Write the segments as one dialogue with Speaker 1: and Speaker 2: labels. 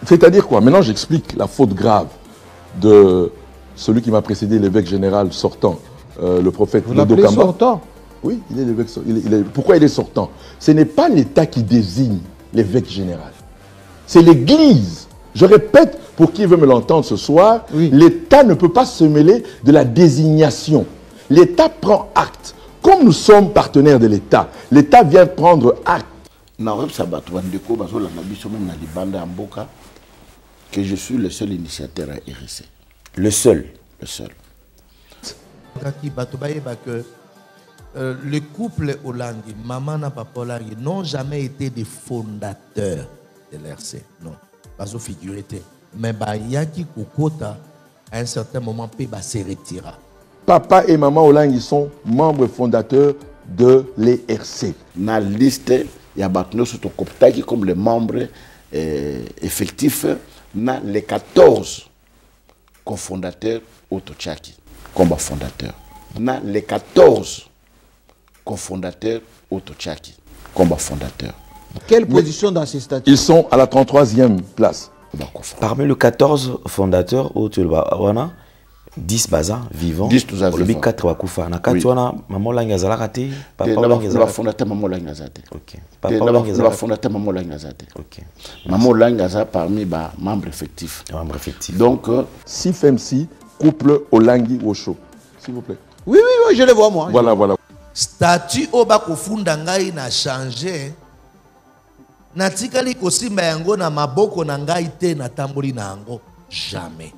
Speaker 1: C'est-à-dire quoi? Maintenant, j'explique la faute grave de celui qui m'a précédé, l'évêque général sortant, le prophète Dodo Kamba.
Speaker 2: Sortant?
Speaker 1: Oui, il est l'évêque. Pourquoi il est sortant? Ce n'est pas l'État qui désigne l'évêque général. C'est l'Église. Je répète, pour qui veut me l'entendre ce soir, oui. L'État ne peut pas se mêler de la désignation. L'État prend acte. Comme nous sommes partenaires de l'État, l'État vient prendre acte.
Speaker 3: Que je suis le seul initiateur à RSC.
Speaker 4: Le seul?
Speaker 3: Le seul.
Speaker 5: Le couple Olangi, maman et papa Olangi, n'ont jamais été des fondateurs de l'RC. Non. Pas au figuré. Mais Yaki Kokota, à un certain moment, Peba se retira.
Speaker 1: Papa et maman Olangi sont membres fondateurs de l'ERC.
Speaker 3: Dans la liste, il y a des comme les membres effectifs, dans les 14 cofondateurs Otochaki comme fondateur. Dans les 14 cofondateurs Otochaki comme fondateur.
Speaker 2: Quelle position dans ces statuts?
Speaker 1: Ils sont à la 33e place.
Speaker 4: Parmi les 14 fondateurs, on a 10 bazars vivants.
Speaker 3: 10 tous
Speaker 4: le big 4 wakufa. Na 4 wana maman Olangi zalakate, papa Olangi zalakate.
Speaker 3: Fondateur maman Olangi zalakate.
Speaker 4: OK. Papa Olangi zalakate.
Speaker 3: Fondateur maman Olangi zalakate.
Speaker 4: OK.
Speaker 3: Maman Olangi zalakate parmi les membres effectifs.
Speaker 4: Membres effectifs.
Speaker 3: Donc
Speaker 1: CFMC couple Olangi Osho. S'il vous plaît.
Speaker 2: Oui, oui, oui, je le vois moi.
Speaker 1: Voilà, voilà.
Speaker 5: Statut Oba Kofunda ngai n'a changé. Natikali kosimba yango na maboko na ngai te na tamboli na yango jamais.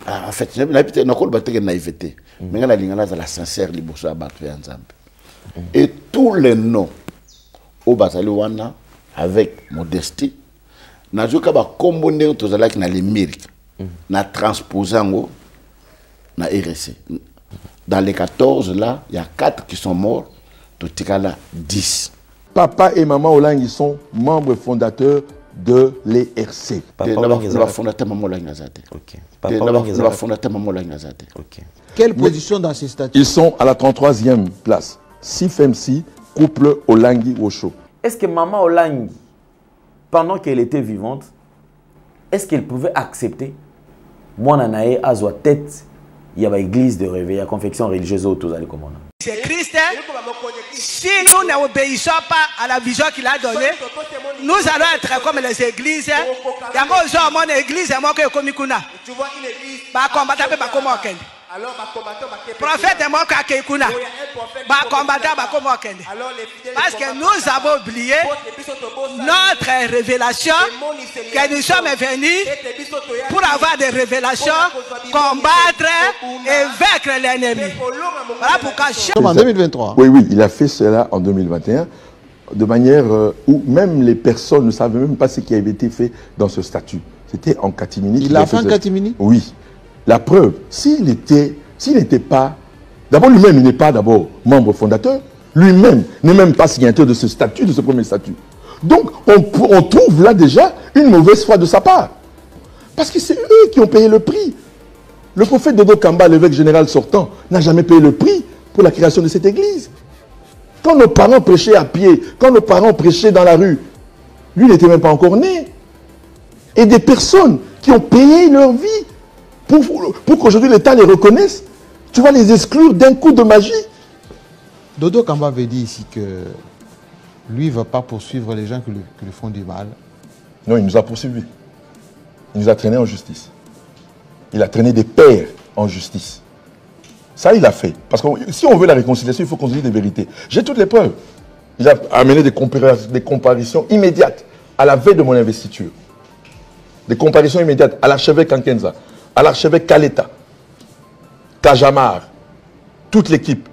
Speaker 3: En fait, je n'ai pas de naïveté. Mais je suis la sincère liboso à battre ensemble. Et tous les noms au Basalouana avec modestie, na joka ba kombonde to zalaki na limirique, na transposango na RSC. Dans les 14 là, il y a 4 qui sont morts, totikala 10.
Speaker 1: Papa et maman Olangi sont membres fondateurs de l'ERC.
Speaker 3: Fondateur maman Olangi zate.
Speaker 4: OK.
Speaker 3: Fondateur maman Olangi zate.
Speaker 4: OK.
Speaker 2: Quelle position dans ces statuts?
Speaker 1: Ils sont à la 33e place. CFMC couple Olangi Osho.
Speaker 4: Est-ce que maman Olangi, pendant qu'elle était vivante, est-ce qu'elle pouvait accepter moi nanae azwa tête il y a l'église de réveil, la confection religieuse autour de comment?
Speaker 6: C'est Christ. Si nous n'obéissons pas à la vision qu'il a donnée, nous allons être comme les églises. Il y a mon église et moi qui est kuna. Tu vois une église. Bah combattre pas comme aucun. Alors prophète et moi qui est kuna. Bah combattre pas comme aucun. Parce que nous avons oublié notre révélation que nous sommes venus pour avoir des révélations, combattre et vaincre l'ennemi. Voilà pourquoi
Speaker 2: en 2023.
Speaker 1: Oui, oui, il a fait cela en 2021 de manière où même les personnes ne savaient même pas ce qui avait été fait dans ce statut. C'était en catimini.
Speaker 2: Il a fait en catimini?
Speaker 1: Oui. La preuve, s'il n'était pas... D'abord, lui-même, il n'est pas d'abord membre fondateur. Lui-même n'est même pas signataire de ce statut, de ce premier statut. Donc, on trouve là déjà une mauvaise foi de sa part. Parce que c'est eux qui ont payé le prix. Le prophète Dodo Kamba, l'évêque général sortant, n'a jamais payé le prix pour la création de cette église. Quand nos parents prêchaient à pied, quand nos parents prêchaient dans la rue, lui n'était même pas encore né. Et des personnes qui ont payé leur vie pour qu'aujourd'hui l'État les reconnaisse, tu vas les exclure d'un coup de magie.
Speaker 2: Dodo Kamba avait dit ici que lui ne va pas poursuivre les gens qui lui font du mal.
Speaker 1: Non, il nous a poursuivis. Il nous a traînés en justice. Il a traîné des pères en justice. Ça, il a fait. Parce que si on veut la réconciliation, il faut qu'on dise des vérités. J'ai toutes les preuves. Il a amené des comparaisons immédiates à la veille de mon investiture. Des comparaisons immédiates à l'archevêque Kankenza, à l'archevêque Kaleta, Kajamar, toute l'équipe.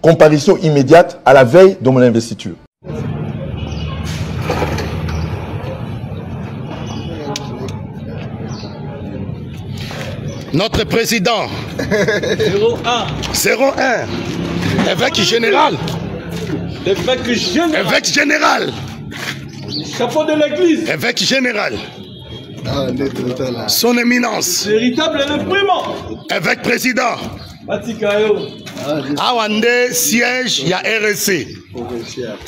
Speaker 1: Comparaison immédiate à la veille de mon investiture.
Speaker 7: Notre président 01 évêque général. Évêque général.
Speaker 8: Chapeau de l'église.
Speaker 7: Évêque général. Son éminence.
Speaker 8: Véritable et le primo.
Speaker 7: Évêque président. Awande siège, il y a RSC.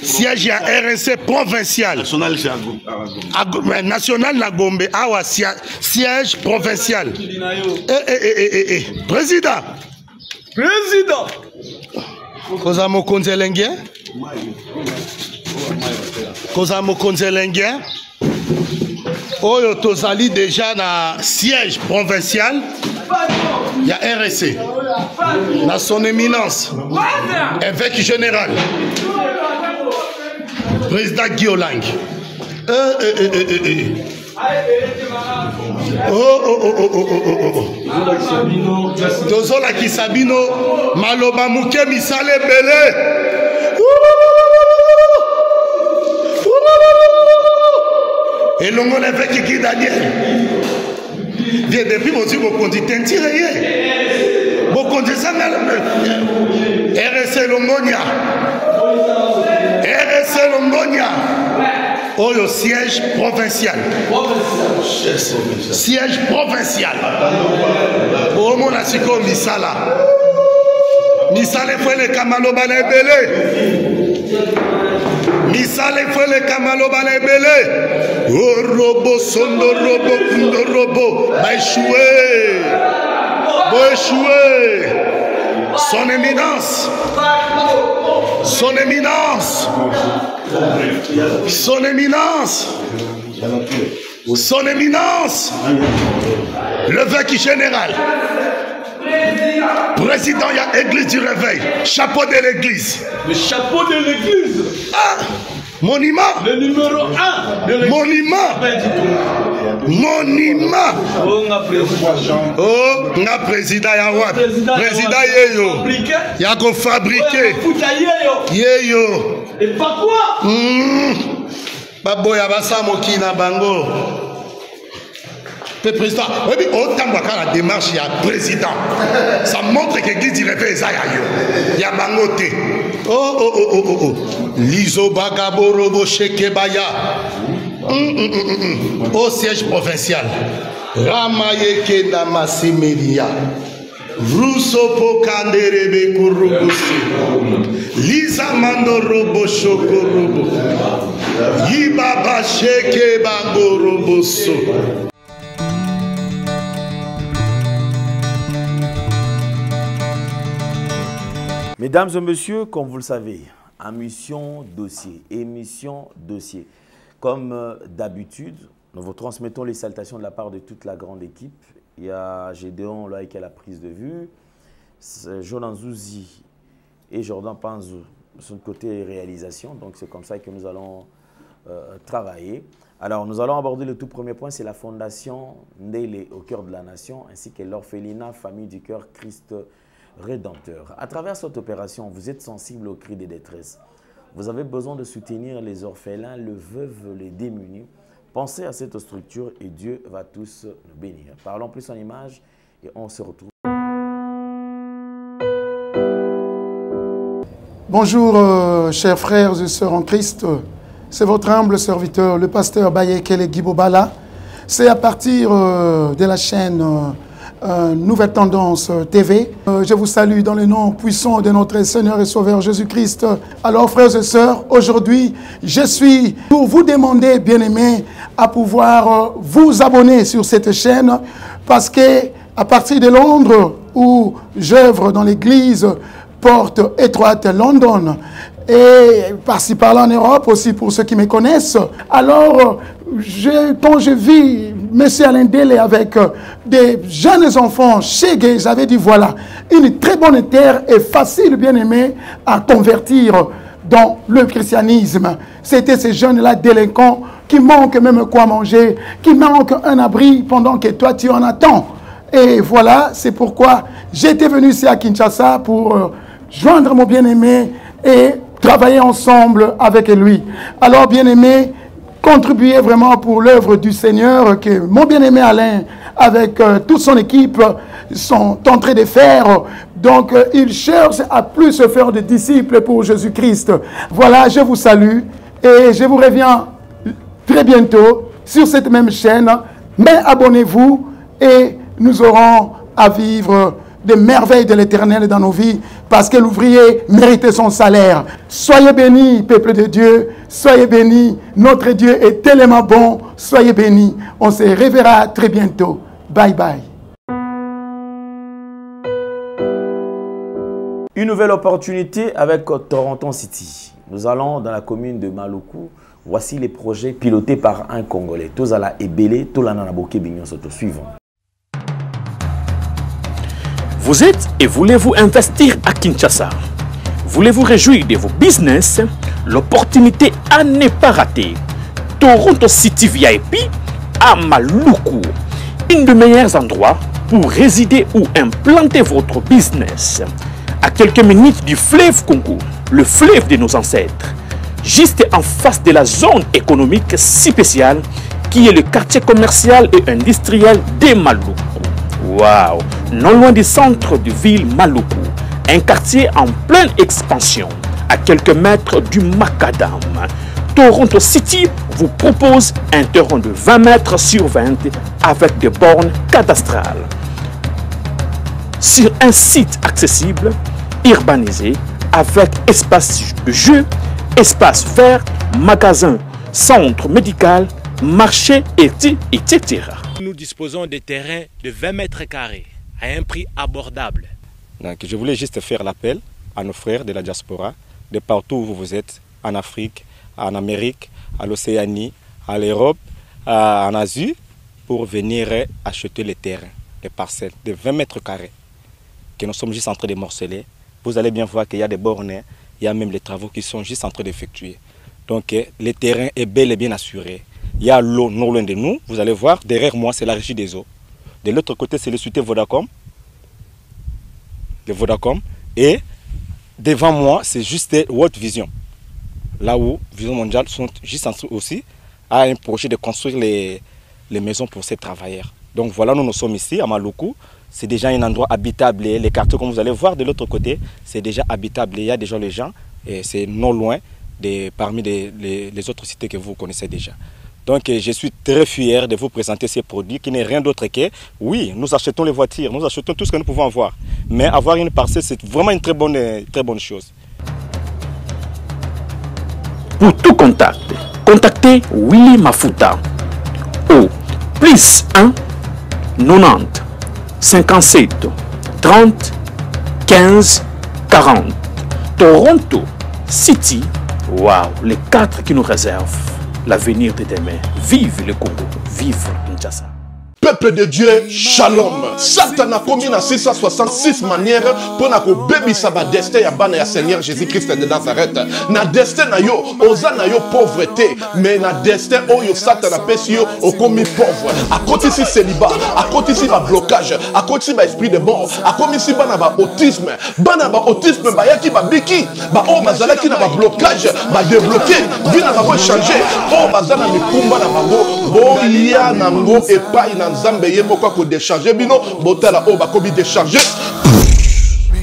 Speaker 7: Siège à RNC provincial.
Speaker 8: National, c'est
Speaker 7: national na Gombe. Awa siège provincial. Président.
Speaker 8: Président.
Speaker 7: Koza mokonzi lengien. Koza mokonzi lengien. Oyo tozali déjà na siège provincial. Il y a RSC. Dans son éminence. Évêque général. Président Guillaume Lang. Tozola Kisabino. Maloba Mouké Misale Belé. Et l'on a fait qui Daniel. Bien depuis mon Dieu, mon conduit tiré. Mon conduit ça RSC Longonia. RSC Longonia. Oh, le siège provincial. Siège provincial. Oh, mon asiko Misala. Misala fait le Kamalo Balébélé. Misale fait le Kamalo Balébélé. Oh, robot, sondo, robot, kundo, robot. Va échouer. Va échouer. Son éminence. Son éminence. Son éminence. Son éminence. L'évêque général. Président, il y a église du réveil. Chapeau de l'église.
Speaker 8: Le chapeau de l'église.
Speaker 7: Ah, monument.
Speaker 8: Le numéro 1 de l'église.
Speaker 7: Monument. Monument. Oh, nga président Yawa. Président Yeyo. Yako fabriqué. Yeyo.
Speaker 8: Et pas quoi?
Speaker 7: Baboya Basamoki na bango. Le président, oui, autant que la démarche, il y a président. Ça montre que l'église du réveil, il y a bangoté. Oh. Liso Bagaborobo Shekebaya. Au siège provincial. Ramayeke Namasemeria. Rusopo Kanderebe Kurubusi. Lisa Mandorobo Shokorobo. Yibaba Sheke Bangoroboso.
Speaker 4: Mesdames et messieurs, comme vous le savez, émission dossier. Comme d'habitude, nous vous transmettons les salutations de la part de toute la grande équipe. Il y a Gédéon là qui a la prise de vue, Jonan Zouzi et Jordan Panzou sont de côté réalisation. Donc c'est comme ça que nous allons travailler. Alors nous allons aborder le tout premier point, c'est la fondation Ndele au cœur de la nation ainsi que l'orphelinat Famille du Cœur Christ Rédempteur. À travers cette opération, vous êtes sensible aux cris de détresse. Vous avez besoin de soutenir les orphelins, les veuves, les démunis. Pensez à cette structure et Dieu va tous nous bénir. Parlons plus en images et on se retrouve.
Speaker 9: Bonjour, chers frères et sœurs en Christ. C'est votre humble serviteur, le pasteur Bayekele Guibobala. C'est à partir de la chaîne Nouvelle Tendance TV. Je vous salue dans le nom puissant de notre Seigneur et Sauveur Jésus-Christ. Alors, frères et sœurs, aujourd'hui, je suis pour vous demander, bien-aimés, à pouvoir vous abonner sur cette chaîne parce que à partir de Londres, où j'œuvre dans l'église Porte Étroite London, et par-ci par-là en Europe aussi pour ceux qui me connaissent. Alors, quand je vis M. Alain Dele avec des jeunes enfants chez Gay, j'avais dit voilà, une très bonne terre et facile, bien aimé, à convertir dans le christianisme. C'était ces jeunes-là délinquants qui manquent même quoi manger, qui manquent un abri pendant que toi tu en attends. Et voilà, c'est pourquoi j'étais venu ici à Kinshasa pour joindre mon bien-aimé et travailler ensemble avec lui. Alors, bien-aimé, contribuer vraiment pour l'œuvre du Seigneur que mon bien-aimé Alain, avec toute son équipe, sont en train de faire. Donc, il cherche à plus se faire de disciples pour Jésus-Christ. Voilà, je vous salue et je vous reviens très bientôt sur cette même chaîne. Mais abonnez-vous et nous aurons à vivre des merveilles de l'Éternel dans nos vies, parce que l'ouvrier méritait son salaire. Soyez bénis, peuple de Dieu, soyez bénis. Notre Dieu est tellement bon, soyez bénis. On se reverra très bientôt. Bye bye.
Speaker 4: Une nouvelle opportunité avec Toronto City. Nous allons dans la commune de Maluku. Voici les projets pilotés par un Congolais. Tozala Ebele, Tolana Naboke Bignon Soto. Suivant.
Speaker 10: Vous êtes et voulez-vous investir à Kinshasa? Voulez-vous réjouir de vos business? L'opportunité à ne pas rater. Toronto City VIP à Maluku. Un des meilleurs endroits pour résider ou implanter votre business. À quelques minutes du fleuve Congo, le fleuve de nos ancêtres. Juste en face de la zone économique si spéciale qui est le quartier commercial et industriel de Maluku. Waouh! Non loin du centre de ville Maluku, un quartier en pleine expansion, à quelques mètres du Macadam. Toronto City vous propose un terrain de 20 mètres sur 20 avec des bornes cadastrales. Sur un site accessible, urbanisé, avec espace de jeu, espace vert, magasin, centre médical, marché, etc.
Speaker 11: Nous disposons de terrains de 20 mètres carrés à un prix abordable.
Speaker 12: Donc, je voulais juste faire l'appel à nos frères de la diaspora, de partout où vous êtes, en Afrique, en Amérique, à l'Océanie, à l'Europe, en Asie, pour venir acheter les terrains, les parcelles de 20 mètres carrés que nous sommes juste en train de morceler. Vous allez bien voir qu'il y a des bornes, il y a même les travaux qui sont juste en train d'effectuer. Donc, le terrain est bel et bien assuré. Il y a l'eau non loin de nous. Vous allez voir, derrière moi, c'est la régie des eaux. De l'autre côté, c'est le société Vodacom. Et devant moi, c'est juste World Vision. Là où Vision Mondiale sont juste en train aussi à un projet de construire les maisons pour ces travailleurs. Donc voilà, nous sommes ici à Maluku. C'est déjà un endroit habitable. Les quartiers, comme vous allez voir de l'autre côté, c'est déjà habitable. Il y a déjà les gens et c'est non loin parmi les autres cités que vous connaissez déjà. Donc je suis très fier de vous présenter ces produits qui n'est rien d'autre que, oui, nous achetons les voitures, nous achetons tout ce que nous pouvons avoir. Mais avoir une parcelle, c'est vraiment une très bonne chose.
Speaker 10: Pour tout contact, contactez Willy Mafuta au plus 1 90 57 30 15 40. Toronto City, waouh, les 4 qui nous réservent l'avenir de demain. Vive le Congo, vive Kinshasa.
Speaker 1: Peuple de Dieu, shalom. Satan a commis dans 666 manières pour que baby saba destin ya bana ya Seigneur Jésus-Christ de Nazareth. Na destin na yo, oza na yo pauvreté, mais na destin oyo Satan a pesi yo au commis pauvre. À côté si célibat, à côté si ba blocage, à côté si ba esprit de mort, à côté si bana ba autisme ba yaki ba biki, ba o bazala ki na ba blocage, ba débloquer, vie na ba changer. O bazala mi kumba na bango, bo ya nango et pas Nzambe yemoko ko décharger bino botala o bakobi décharger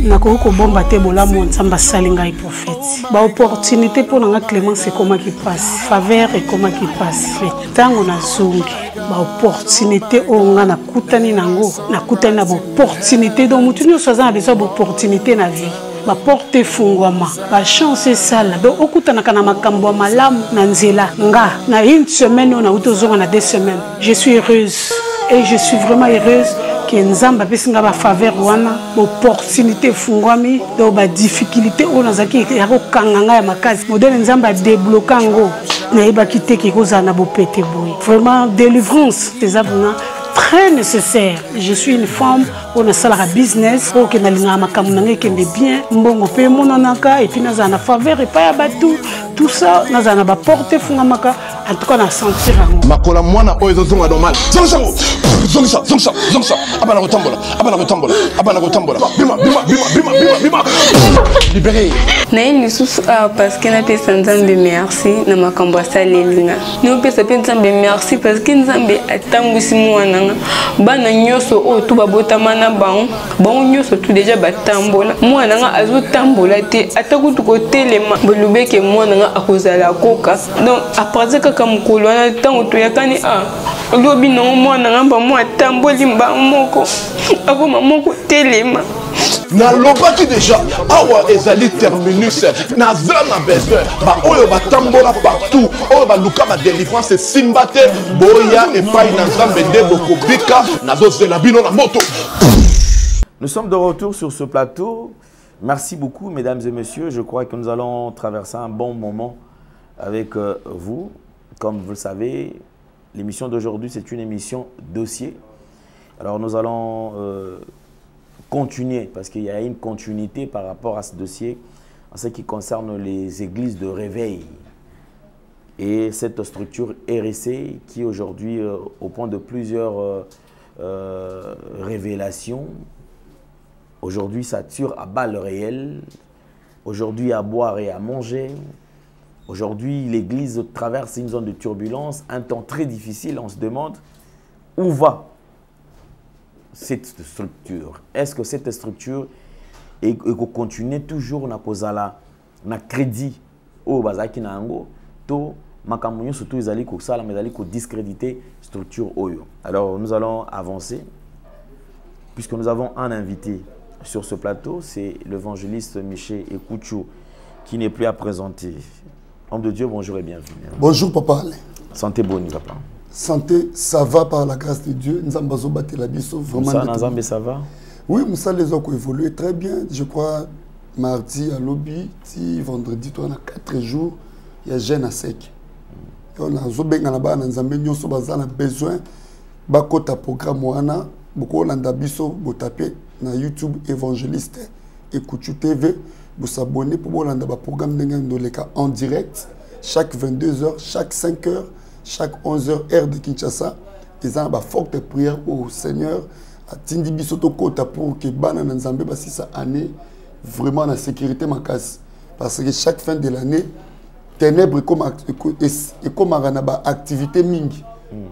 Speaker 13: nakoko ko bomba te bolamu Nzambe salinga et prophète ba opportunité pour nga Clémence et comment qui passe faveur et comment qui passe tango na zongi ba opportunité o nga na kutani nango na kutani na opportunité donc mutu nyo soza na besoin d'opportunité na vie ba porte fungwama ba chance sala donc okutana kana makambo malamu na nzela nga na une semaine on a utozonga na 2 semaines je suis heureuse et je suis vraiment heureuse que Nzamba pesinga ba faveur wana opportunité fungwami donc ba difficulté on azaki ya ko kanganga ya makazi modèle Nzamba débloquer ngo na yeba kité ki koza na bo pété boy vraiment délivrance des abonnés très nécessaire. Je suis une femme, on a salarié business, on a linga makamuna qui est bien, mbongo pe monanaka et puis na zana faveur et pas abatu tout ça na zana ba porter fungamaka en tout cas na sentir ngo.
Speaker 1: Makola mwana oyo zonga normal. Zonga abana kotambola. Bima. Libéré.
Speaker 14: Na une sous parce que na pesa Nzambe merci na makambo salelinga. Nous pesa pe Nzambe merci parce que Nzambe atambusi mwana bana nyoso o tu babotama na bango nyoso tu déjà batambola mwana nga azo tambola te atakutu ko telema bolubeke mwana nga akozala koka donc après kaka mokolo wana ntango toyakani lobi nango mwana ngamba mwa atamboli mbango moko akoma moko telema
Speaker 15: nalobaki déjà awa ezali terminus naza na besoin baoyo batambola partout oyo baluka badelivrance esimba te boya epai na nzambe nde bokobika nazozela bino na moto.
Speaker 4: Nous sommes de retour sur ce plateau. Merci beaucoup, mesdames et messieurs. Je crois que nous allons traverser un bon moment avec vous. Comme vous le savez, l'émission d'aujourd'hui, c'est une émission dossier. Alors, nous allons continuer, parce qu'il y a une continuité par rapport à ce dossier en ce qui concerne les églises de réveil. Et cette structure RSC qui aujourd'hui, au point de plusieurs révélations, aujourd'hui, ça tire à balles réelles. Aujourd'hui, à boire et à manger. Aujourd'hui, l'Église traverse une zone de turbulence, un temps très difficile. On se demande où va cette structure. Est-ce que cette structure et continue toujours na kozala na crédit au bazaki na ango to makamunyo surtout ezali ko sala mais ezali ko discréditer structure oyo. Alors nous allons avancer puisque nous avons un invité sur ce plateau, c'est l'évangéliste Michel Ekouchou qui n'est plus à présenter. Homme de Dieu, bonjour et bienvenue.
Speaker 16: Bonjour papa.
Speaker 4: Santé bonne papa.
Speaker 16: Santé, ça va par la grâce de Dieu. Nous avons battu la biso vraiment.
Speaker 4: Ça va?
Speaker 16: Oui, Moussa les ont évolué très bien. Je crois mardi à lobby, vendredi, on a 4 jours, il y a jeûne à sec. On a zobenga na ba na nzambe nyonso bazana besoin bakota programme wana beaucoup landa biso botaper na YouTube évangéliste Ekouchou TV, vous s'abonner pour vous landa ba programme ndoleka en direct chaque 22h, chaque 5h, chaque 11h heure de Kinshasa. Ils ont ba forte prière au Seigneur atindi biso to kota pour que bana na nzambe ba ça année vraiment la sécurité makasi parce que chaque fin de l'année ténèbres comme activité mingi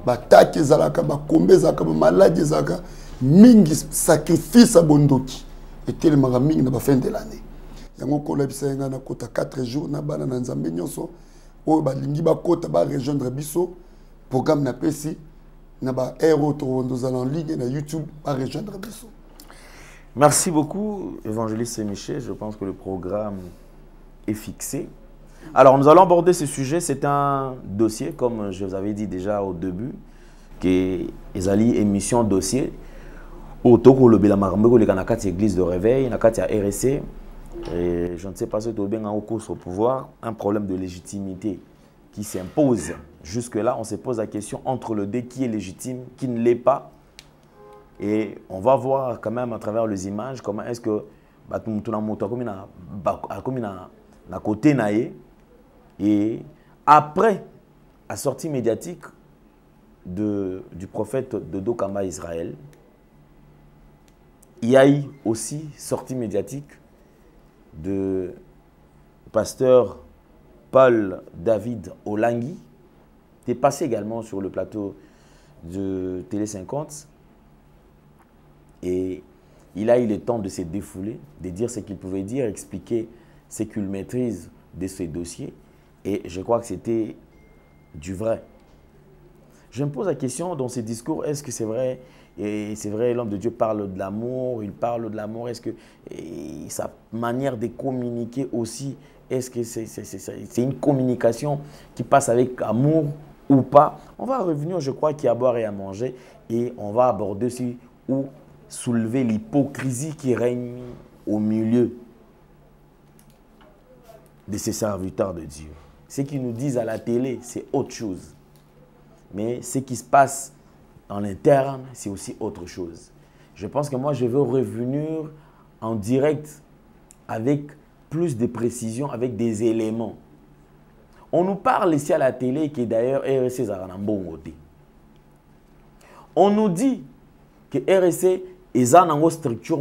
Speaker 16: ba take zalaka ba kombe zaka ba maladie zaka mingi sacrifice à bondoki et tellement mingi na ba fin de l'année yango ko lebisa nga na kota 4 jours na bana na nzambe nyonso o ba lingi ba kota ba rejoindre biso programme na pesi na ba héros to en ligne na YouTube ba rejoindre biso.
Speaker 4: Merci beaucoup évangéliste Michel, je pense que le programme est fixé. Alors, nous allons aborder ce sujet. C'est un dossier, comme je vous avais dit déjà au début, que Ezali émission dossier. Autour de l'église de réveil, nakati RSC. Et je ne sais pas si tu as bien en cours au pouvoir, un problème de légitimité qui s'impose. Jusque-là, on se pose la question entre le dé qui est légitime, qui ne l'est pas. Et on va voir quand même à travers les images comment est-ce que na côté naé. Et après la sortie médiatique du prophète Dodo Kamba Israël, il y a eu aussi sortie médiatique de pasteur Paul David Olangui, qui est passé également sur le plateau de Télé 50. Et il a eu le temps de se défouler, de dire ce qu'il pouvait dire, expliquer ce qu'il maîtrise de ce dossier. Et je crois que c'était du vrai. Je me pose la question dans ces discours, est-ce que c'est vrai? Et c'est vrai, l'homme de Dieu parle de l'amour, il parle de l'amour. Est-ce que sa manière de communiquer aussi, est-ce que c'est une communication qui passe avec amour ou pas? On va revenir, je crois, qu'il y a à boire et à manger. Et on va aborder aussi ou soulever l'hypocrisie qui règne au milieu de ces serviteurs de Dieu. Ce qu'ils nous disent à la télé, c'est autre chose. Mais ce qui se passe en interne, c'est aussi autre chose. Je pense que moi, je veux revenir en direct avec plus de précision, avec des éléments. On nous parle ici à la télé qui d'ailleurs RSC Zaranambongote. On nous dit que RSC est une structure,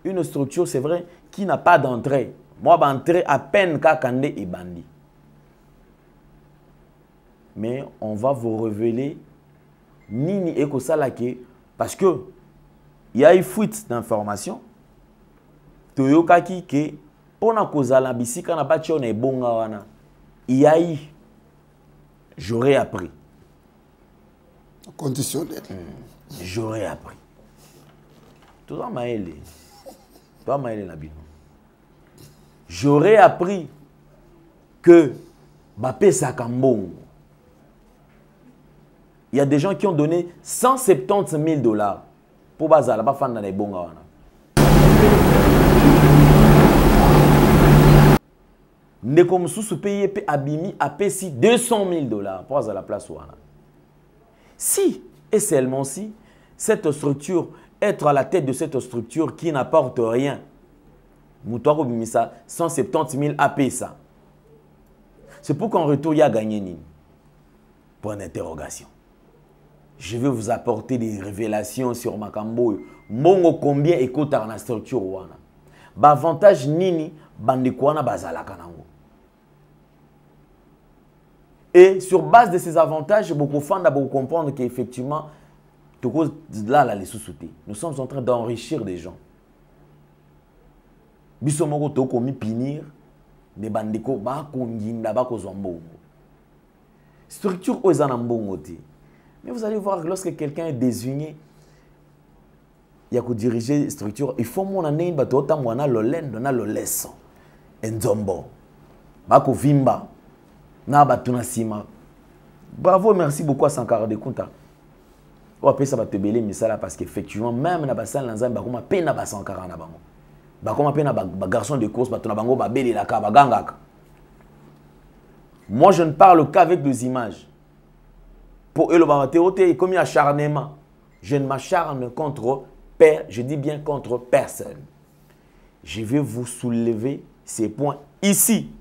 Speaker 4: une structure, c'est vrai, qui n'a pas d'entrée. Moi, j'entre à peine Kakande et Bandi. Mais on va vous révéler Nini et Kosalake parce que il y a une fuite d'informations. Toyokaki que pour na kozala bisika na bati on est bonga wana. il y a eu, j'aurais appris.
Speaker 16: Conditionnel.
Speaker 4: J'aurais appris. Tout ça m'a aidé. Toi m'a aidé Nabino. J'aurais appris que Bapé Sakambon. Il y a des gens qui ont donné 170 000 $. Pour Bazala, pas fan dans les bons. Ne comme sous payé Abimi a payé 200 000 $ pour la place ouana. Si et seulement si cette structure, être à la tête de cette structure qui n'apporte rien, Moutouaro Bimisa 170 000 a payé ça. C'est pour qu'en retour il y a gagné Nini. Point d'interrogation. Je vais vous apporter des révélations sur Makambo. Mongo combien écoute dans la structure ouana. Avantage Nini bandikwana bazala kanango. Et sur base de ces avantages, beaucoup de gens vont comprendre qu'effectivement, là, les sous-soutés, nous sommes en train d'enrichir des gens. Bisomoko to komi pinir, des bandiko ba konginda ba kozombo. Structure aux anambongote. Mais vous allez voir, lorsque quelqu'un est désigné, il y a que diriger structure, il faut mon année batota mwana lolen dona loleso. Nzombo. Ba ko vimba. Bravo, merci beaucoup à Sankara de Kunta. On va ça va te belé mais ça là parce qu'effectivement même na basal na nzamba comme peine na Sankara na bango. Ba comme peine na garçon de course ba tona bango ba belé la ka ba gangaka. Moi je ne parle qu'avec des images. Pour eux le batéoté comme acharnement. Je ne m'acharne contre père, je dis bien contre personne. Je vais vous soulever ces points ici.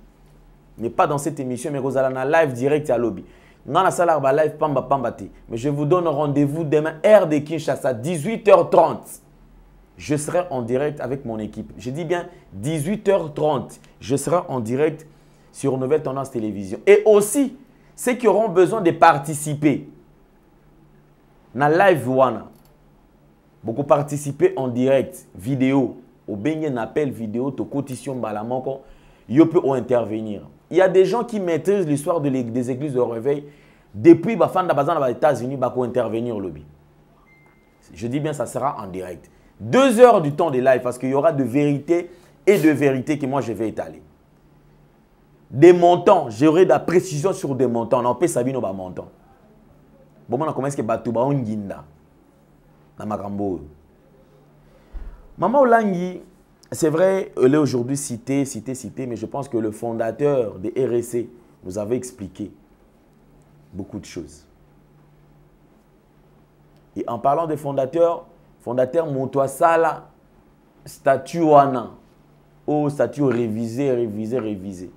Speaker 4: Mais pas dans cette émission, mais vous allez en live direct à lobby. Dans la salle live pamba pambati. Mais je vous donne rendez-vous demain, heure de Kinshasa, 18h30. Je serai en direct avec mon équipe. Je dis bien 18h30. Je serai en direct sur Nouvelle Tendance Télévision. Et aussi, ceux qui auront besoin de participer dans la live wana. Beaucoup participer en direct, vidéo. Au benye n'appel vidéo, to cotition balamoko. Yo peut intervenir. Il y a des gens qui maîtrisent l'histoire des églises de réveil. Depuis les États-Unis, ils vont intervenir au lobby. Je dis bien, ça sera en direct. 2 heures du temps de live parce qu'il y aura de vérité et de vérité que moi je vais étaler. Des montants, j'aurai de la précision sur des montants. On peut savoir nos montants. Bon, comment est-ce que Batou ba onginda na makambo. Maman Olangi. C'est vrai, elle est aujourd'hui citée, mais je pense que le fondateur de RSC nous avait expliqué beaucoup de choses. Et en parlant des fondateur Montoa Sala, statut wana, statut révisé.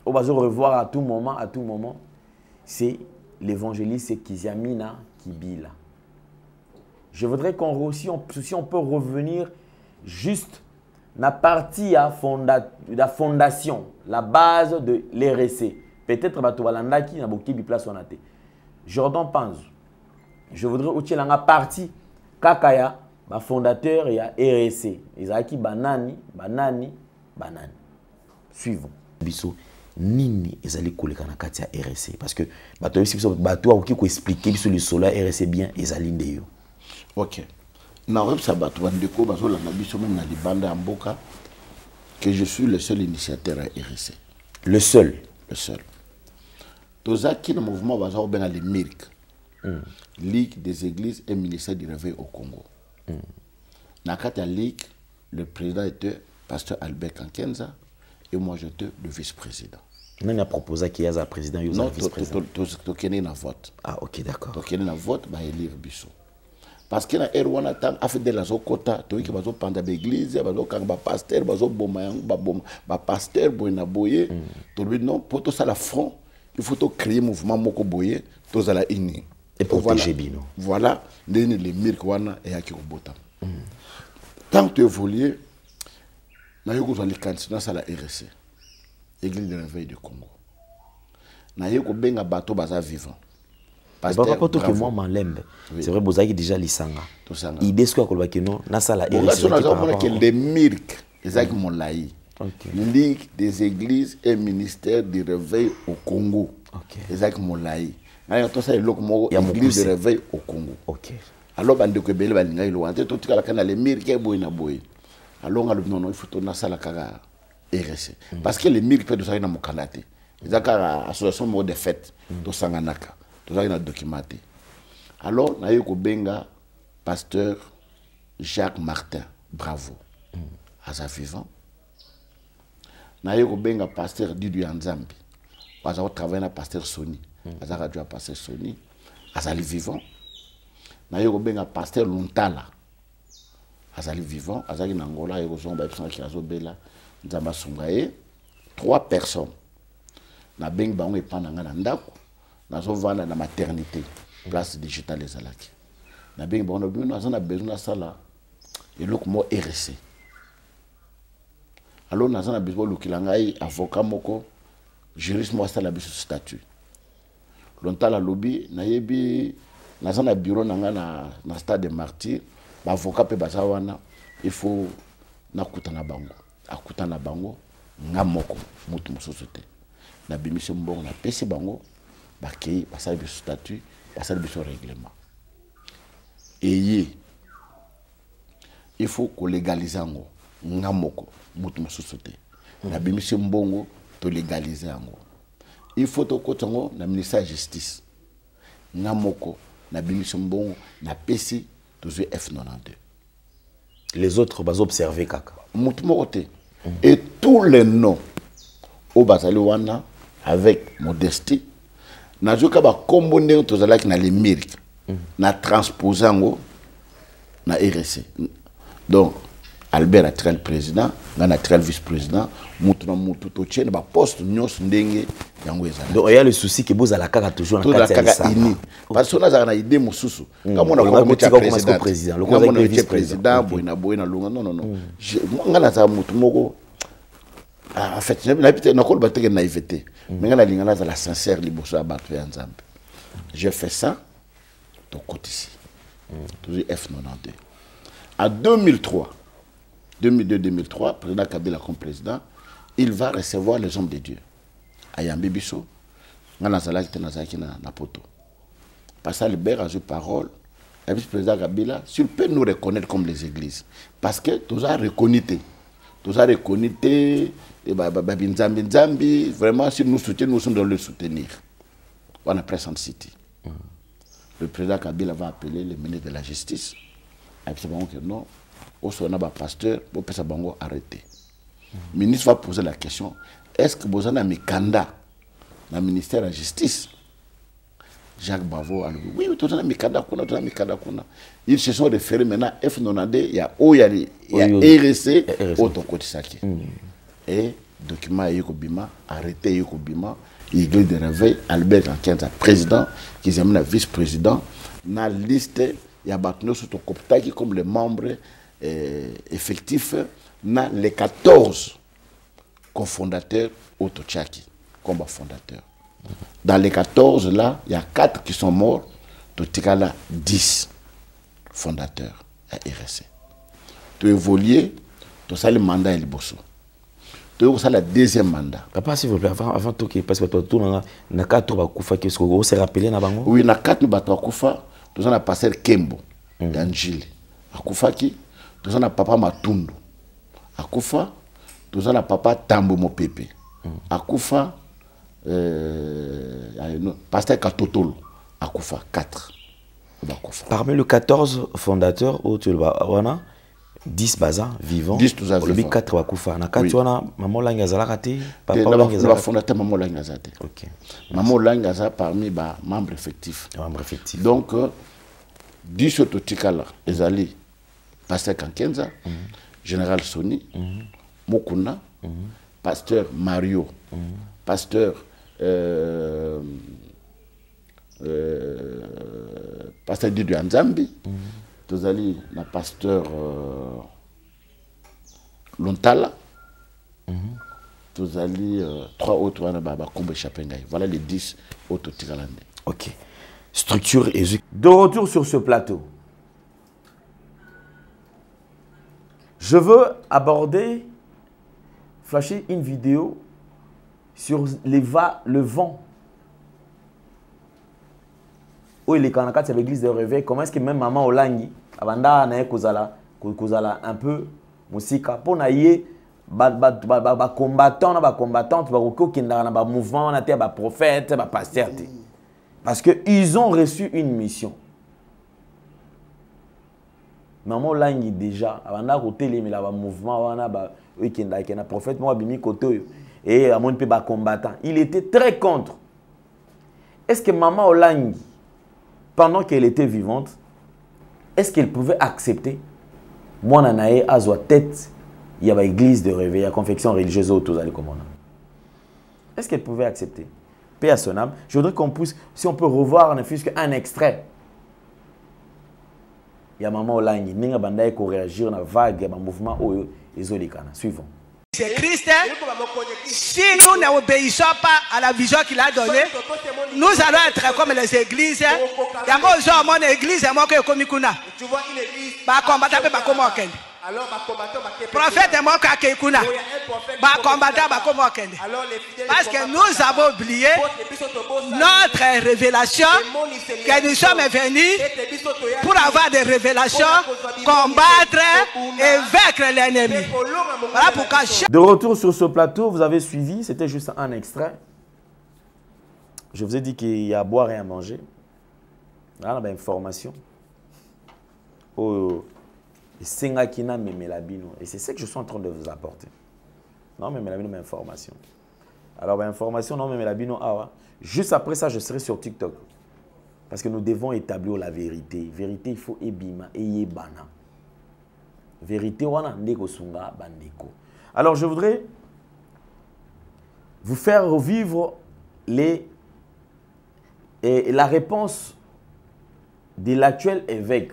Speaker 4: On va se revoir à tout moment. C'est l'évangéliste Kiziamina Kibila. Je voudrais qu'on si on peut revenir juste la partie à la fondation, la base de l'RSC. Peut-être que tu qui n'a beaucoup de place. Jordan Panz. Je voudrais aussi la partie Kakaya, le fondateur et RSC. Isaki Banani. Suivons. Biso nini ezali koleka na kati ya RSC parce que bato qui expliquer biso le solo RSC bien ezali ndeyo.
Speaker 3: OK. Na repsa bato bandeko bazola na biso même na libanda mboka que je suis le seul initiateur à RSC.
Speaker 4: Le seul.
Speaker 3: Tozaki le mouvement bazo ben les MIRC. Ligue des églises et ministère du réveil au Congo. Na kati ya ligue, le président était pasteur Albert Kankenza et moi j'étais le vice-président.
Speaker 4: On a proposé qu'il y ait un président et un vice-président.
Speaker 3: Tokene na vote.
Speaker 4: Ah OK, d'accord.
Speaker 3: Tokene na vote ba élire biso. Parce que na Erwana tam a fait de la zokota, to ki bazo panda l'église, bazo kanga ba pasteur, bazo boma yang ba pasteur boyna boye. To lui non poto ça la front, il faut to créer mouvement moko boye, to za la ini.
Speaker 4: Et protéger bino.
Speaker 3: Voilà, les MIRC wana et aki obota. Tant que évoluer, na yoko zo les candidats à la RSC. Église de réveil du Congo. Na yoko benga bato baza vivant.
Speaker 4: Pas tout que moi m'enlembe. C'est vrai bozaki déjà lisanga. Idée ce que kolba que non na sala RSC.
Speaker 3: On a que les MIRC, ezaki molai. Ligue des églises et ministère du réveil au Congo. Ezak Moulaï. Tout ça est l'église de réveil au Congo. Alors, bande que belle balinga il wante tout kala kana les mire ke boy na boy. Alors non il faut tourner ça la kaga RSC. Parce que les mire peut de ça na mokanate. Ezaka association mode de fête to sanganaka. To ça na documenté. Alors na yoko benga pasteur Jacques Martin, bravo. À sa vivant. Na yoko benga pasteur Didier Nzambi. Parce que travaille na pasteur Sony. À sa radio pasteur Sony. À sa vivant. Na yoko benga pasteur Luntala. À sa vivant. À sa Nangola yoko zomba epsan ki azobela Nzamba Sungaye. 3 personnes. Na benga bango epana na ndako. Na zo vanda na maternité. Place digitale ezalaki. Na benga bango na besoin na sala. Et le mot RSC. Alors, nous avons besoin de avocat moko, juriste moi ça la biso statut. Longtemps la lobby, nous avons un bureau na stade de martyr, avocat pe bazawana, il faut nakutana bango. Akutana bango, ngamoko mutu musosote. Na bimise mbongo na pesi bango, bakei basala biso statut, basala biso règlement. Et il faut qu'on légalise ango ngamoko mutu mususuté na bimise mbongo to légaliser ango il faut to kotango na ministère de justice ngamoko na bimise mbongo na pesi to F92
Speaker 4: les autres bas observer kaka
Speaker 3: mutu mokote et tous les noms au bazali wana avec modestie na joka ba kombonde to zalaki na les mérites na transposango na RSC. Donc, Albert a tiré le président, Gana a tiré le vice-président, Moutouna Moutou Tchène, bah poste Nyos Ndenge, Yangouezana.
Speaker 4: Donc, il y a le souci que vous avez la caca toujours
Speaker 3: dans la caca ini. Parce que on a une idée moussou. Comme on a comme président, le comme on a vice-président, Boina Boina Lunga, non. On a ça Moutoumoko. En fait, n'habite n'a pas de naïveté. Mais on a la sincère liboso à battre ensemble. J'ai fait ça, ton côté ici. Toujours F92. En 2003, 2002-2003, président Kabila comme président, il va recevoir les hommes de Dieu. Ayambi Bisso, Nanazala qui était na poto. Parce que Albert a eu parole, le vice-président Kabila, s'il peut nous reconnaître comme les églises. Parce que tout ça reconnu, Nzambi, vraiment, si nous soutenons, nous sommes dans le soutenir. On a Present City. Le président Kabila va appeler le ministre de la Justice. Et puis que non, au son pasteur, pour que ça bango arrêter. Le ministre va poser la question, est-ce que vous avez mis Kanda dans le ministère de la Justice? Jacques Bavo a dit, oui, tu as mis Kanda, ils se sont référés maintenant à F92, il y a RSC, autre côté Saki. Et document Yekobima, arrêté Yekobima, l'église de réveil, Albert Kankenza, président, qui est le vice-président, dans la liste, il y a Batno Sotokoptaki comme les membres effectifs, dans les 14 cofondateurs Otochaki, comme fondateur. Dans les 14 là, il y a 4 qui sont morts, Totikala 10 fondateurs à RSC. Tu évolues, tu as le mandat et le bosso. Tu as le deuxième mandat.
Speaker 4: Papa, s'il vous plaît, avant tout, parce que tu as 4 Bakufa, qu'est-ce que vous se rappelez na bango?
Speaker 3: Oui, il y a 4 Bakufa, tu as le pasteur Kembo, d'Angile. Akufa qui, tu as le papa Matundu. Akufa, tu as le papa Tambo Mopepe. Akufa, pasteur Katotolo. Akufa, 4.
Speaker 4: Parmi les 14 fondateurs, où tu as 10 bazans vivants.
Speaker 3: 10 tous vivants.
Speaker 4: Le 4 Wakufa. Na 4 wana maman Langaza kati,
Speaker 3: papa Langaza. Le fondateur maman Langaza. OK. Maman Langaza parmi ba membres effectifs.
Speaker 4: Membres effectifs.
Speaker 3: Donc 10 autres tikala ezali pasteur Kankenza, général Sony, Mokuna, pasteur Mario, pasteur pasteur Didier Nzambi, Tozali, na pasteur Lontala, Tozali, 3 autres, Kombe Chapengai. Voilà les 10 autres Tigalandais.
Speaker 4: Ok. Structure et de retour sur ce plateau. Je veux aborder flashé une vidéo sur le vent. Où il est quand à l'église de réveil, comment est-ce que même maman Olangi, abanda na kozala un peu musika pour naie ba combattant na ba combattante ba kokenda na ba mouvement na te ba prophète ba pasteur te. Parce que ils ont reçu une mission. Maman Olangi déjà abanda ko telemela ba mouvement wana ba okenda na prophète moi bimi koto et amon pe ba combattant. Il était très contre. Est-ce que maman Olangi, pendant qu'elle était vivante, est-ce qu'elle pouvait accepter moi nanae azwa tête il y a l'église de réveil, il y a confection religieuse autour de comment. Est-ce qu'elle pouvait accepter? Paix à son âme. Je voudrais qu'on puisse, si on peut revoir ne fût qu'un extrait. Il y a maman Olangi, ninga bandaye ko réagir na vague, ya mouvement oyo ezolikana. Suivons.
Speaker 6: C'est Christ. Si nous n'obéissons pas à la vision qu'il a donnée, nous allons être comme les églises. Il y a mon église, il y a mon église. Bah combattre, bah comment prophète est mort à Kekuna. Bah combattre, bah comment parce que nous avons oublié notre révélation que nous sommes venus pour avoir des révélations, combattre et vaincre l'ennemi. Voilà pourquoi.
Speaker 4: De retour sur ce plateau, vous avez suivi, c'était juste un extrait. Je vous ai dit qu'il y a à boire et à manger. Là, on a une information. Oh, et c'est ce que je suis en train de vous apporter. Non, mais Melabino, mais information. Alors, information, non, mais Melabino, juste après ça, je serai sur TikTok. Parce que nous devons établir la vérité. Vérité, il faut ebima et yebana. Vérité, wana ndeko sunga bandeko. Alors, je voudrais vous faire revivre la réponse de l'actuel évêque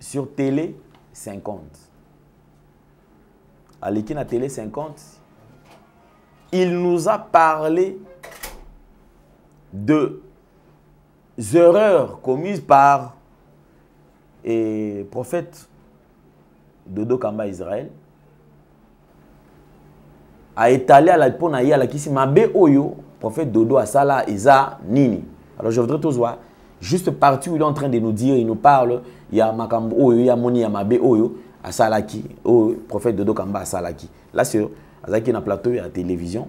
Speaker 4: sur Télé 50. À l'équipe à Télé 50, il nous a parlé de erreurs commises par le prophète Dodo Kamba Israël. A étalé à la ponaïa la kisi mabe oyo prophète Dodo Asala Isa Nini. Alors je voudrais tous voir juste partie où il est en train de nous dire, il nous parle, il y a Makambo oyo, il y a Moni Yamabe oyo Asalaki, au prophète Dodo Kamba Asalaki. Là sur Azaki na plateau et à la télévision,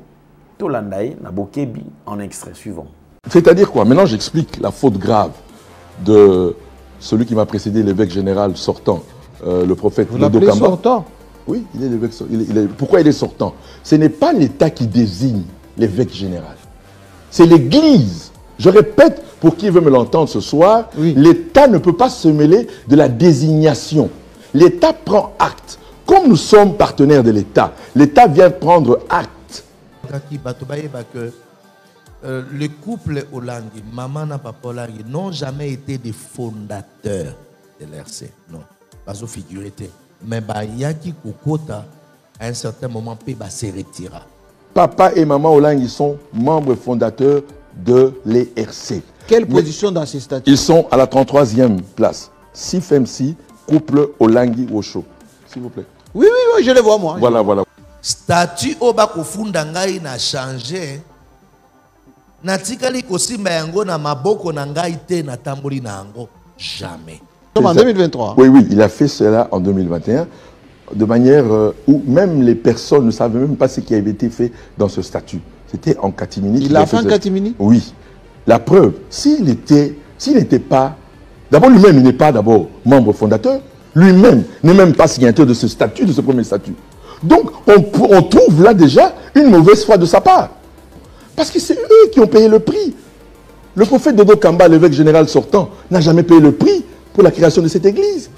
Speaker 4: tout l'andaï na bokebi en extrait suivant.
Speaker 1: C'est-à-dire quoi? Maintenant j'explique la faute grave de celui qui m'a précédé, l'évêque général sortant, le prophète Dodo Kamba.
Speaker 2: Sortant?
Speaker 1: Oui, il est l'évêque. Pourquoi il est sortant? Ce n'est pas l'État qui désigne l'évêque général. C'est l'Église. Je répète, pour qui veut me l'entendre ce soir, oui. L'État ne peut pas se mêler de la désignation. L'État prend acte. Comme nous sommes partenaires de l'État, l'État vient prendre acte.
Speaker 5: Le couple Olangi, maman et papa Olangi, n'ont jamais été des fondateurs de l'RC. Non, pas au figurité. Mais Yaki Kokota, à un certain moment, Peba se retira.
Speaker 1: Papa et maman Olangi sont membres fondateurs de l'ERC.
Speaker 2: Quelle position dans ces statuts?
Speaker 1: Ils sont à la 33e place. CFMC, couple Olangi Wosho. S'il vous plaît.
Speaker 2: Oui, oui, oui, je le vois moi.
Speaker 1: Voilà, voilà.
Speaker 5: Statut Obako Fundangai n'a changé. Natikali kosimba yango na maboko na ngai te na tamboli na yango. Jamais.
Speaker 2: En 2023.
Speaker 1: Oui, oui, il a fait cela en 2021, de manière où même les personnes ne savaient même pas ce qui avait été fait dans ce statut. C'était en catimini.
Speaker 2: Il a fait en catimini?
Speaker 1: Oui. La preuve, s'il n'était pas... D'abord, lui-même, il n'est pas d'abord membre fondateur. Lui-même n'est même pas signataire de ce statut, de ce premier statut. Donc, on trouve là déjà une mauvaise foi de sa part. Parce que c'est eux qui ont payé le prix. Le prophète Dodo Kamba, l'évêque général sortant, n'a jamais payé le prix pour la création de cette église.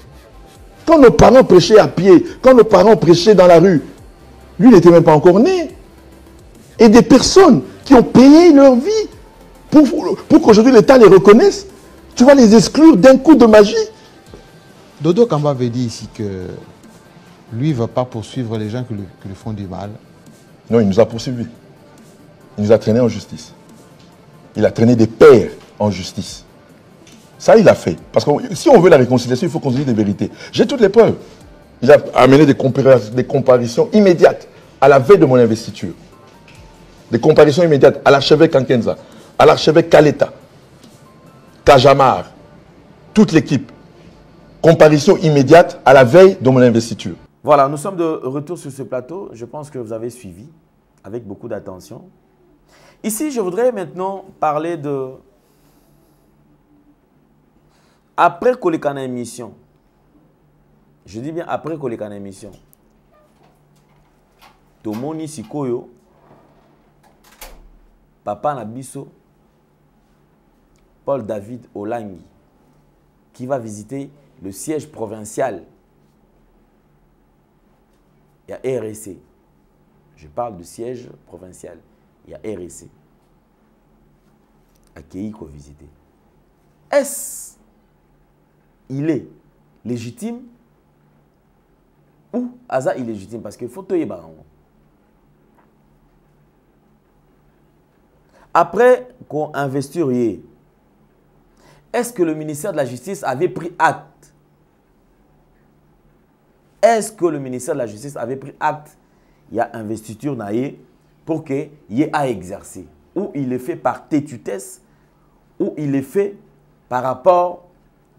Speaker 1: Quand nos parents prêchaient à pied, quand nos parents prêchaient dans la rue, lui n'était même pas encore né. Et des personnes qui ont payé leur vie pour qu'aujourd'hui l'État les reconnaisse, tu vas les exclure d'un coup de magie.
Speaker 2: Dodo Kamba avait dit ici que lui ne va pas poursuivre les gens qui lui font du mal.
Speaker 1: Non, il nous a poursuivis. Il nous a traînés en justice. Il a traîné des pères en justice. Ça, il a fait. Parce que si on veut la réconciliation, il faut qu'on dise des vérités. J'ai toutes les preuves. Il a amené des comparaisons immédiates à la veille de mon investiture. Des comparaisons immédiates à l'archevêque Kankenza, à l'archevêque Kaleta, Kajamar, toute l'équipe. Comparaison immédiate à la veille de mon investiture.
Speaker 4: Voilà, nous sommes de retour sur ce plateau. Je pense que vous avez suivi avec beaucoup d'attention. Ici, je voudrais maintenant parler de... Après Kolekana émission, je dis bien après Kolekana émission, Tomoni Sikoyo, Papa Nabiso, Paul David Olangi, qui va visiter le siège provincial. Il y a RSC. Je parle du siège provincial. Il y a RSC. Accueilli qu'on visiter. Est-ce il est légitime ou Aza illégitime? Parce qu'il faut te barango. Après qu'on investisse, est-ce que le ministère de la Justice avait pris acte? Est-ce que le ministère de la Justice avait pris acte? Il y a investiture pour qu'il y ait à exercer. Ou il est fait par tétutesse, ou il est fait par rapport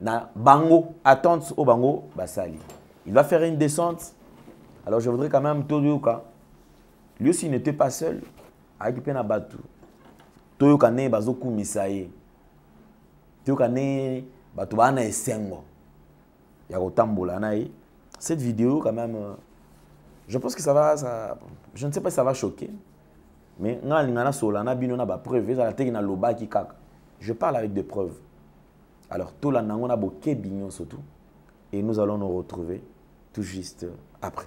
Speaker 4: à Bango, attente au Bango, Basali. Il va faire une descente. Alors je voudrais quand même tout dire lui aussi n'était pas seul. Avec Pena Batu. Toyoka ne bazoku misaye. Toyoka ne batu bana esengo. Ya kotambola nae. Cette vidéo quand même je pense que ça va je ne sais pas si ça va choquer. Mais je parle avec des preuves. Alors tout la nango na boké bignon surtout et nous allons nous retrouver tout juste après.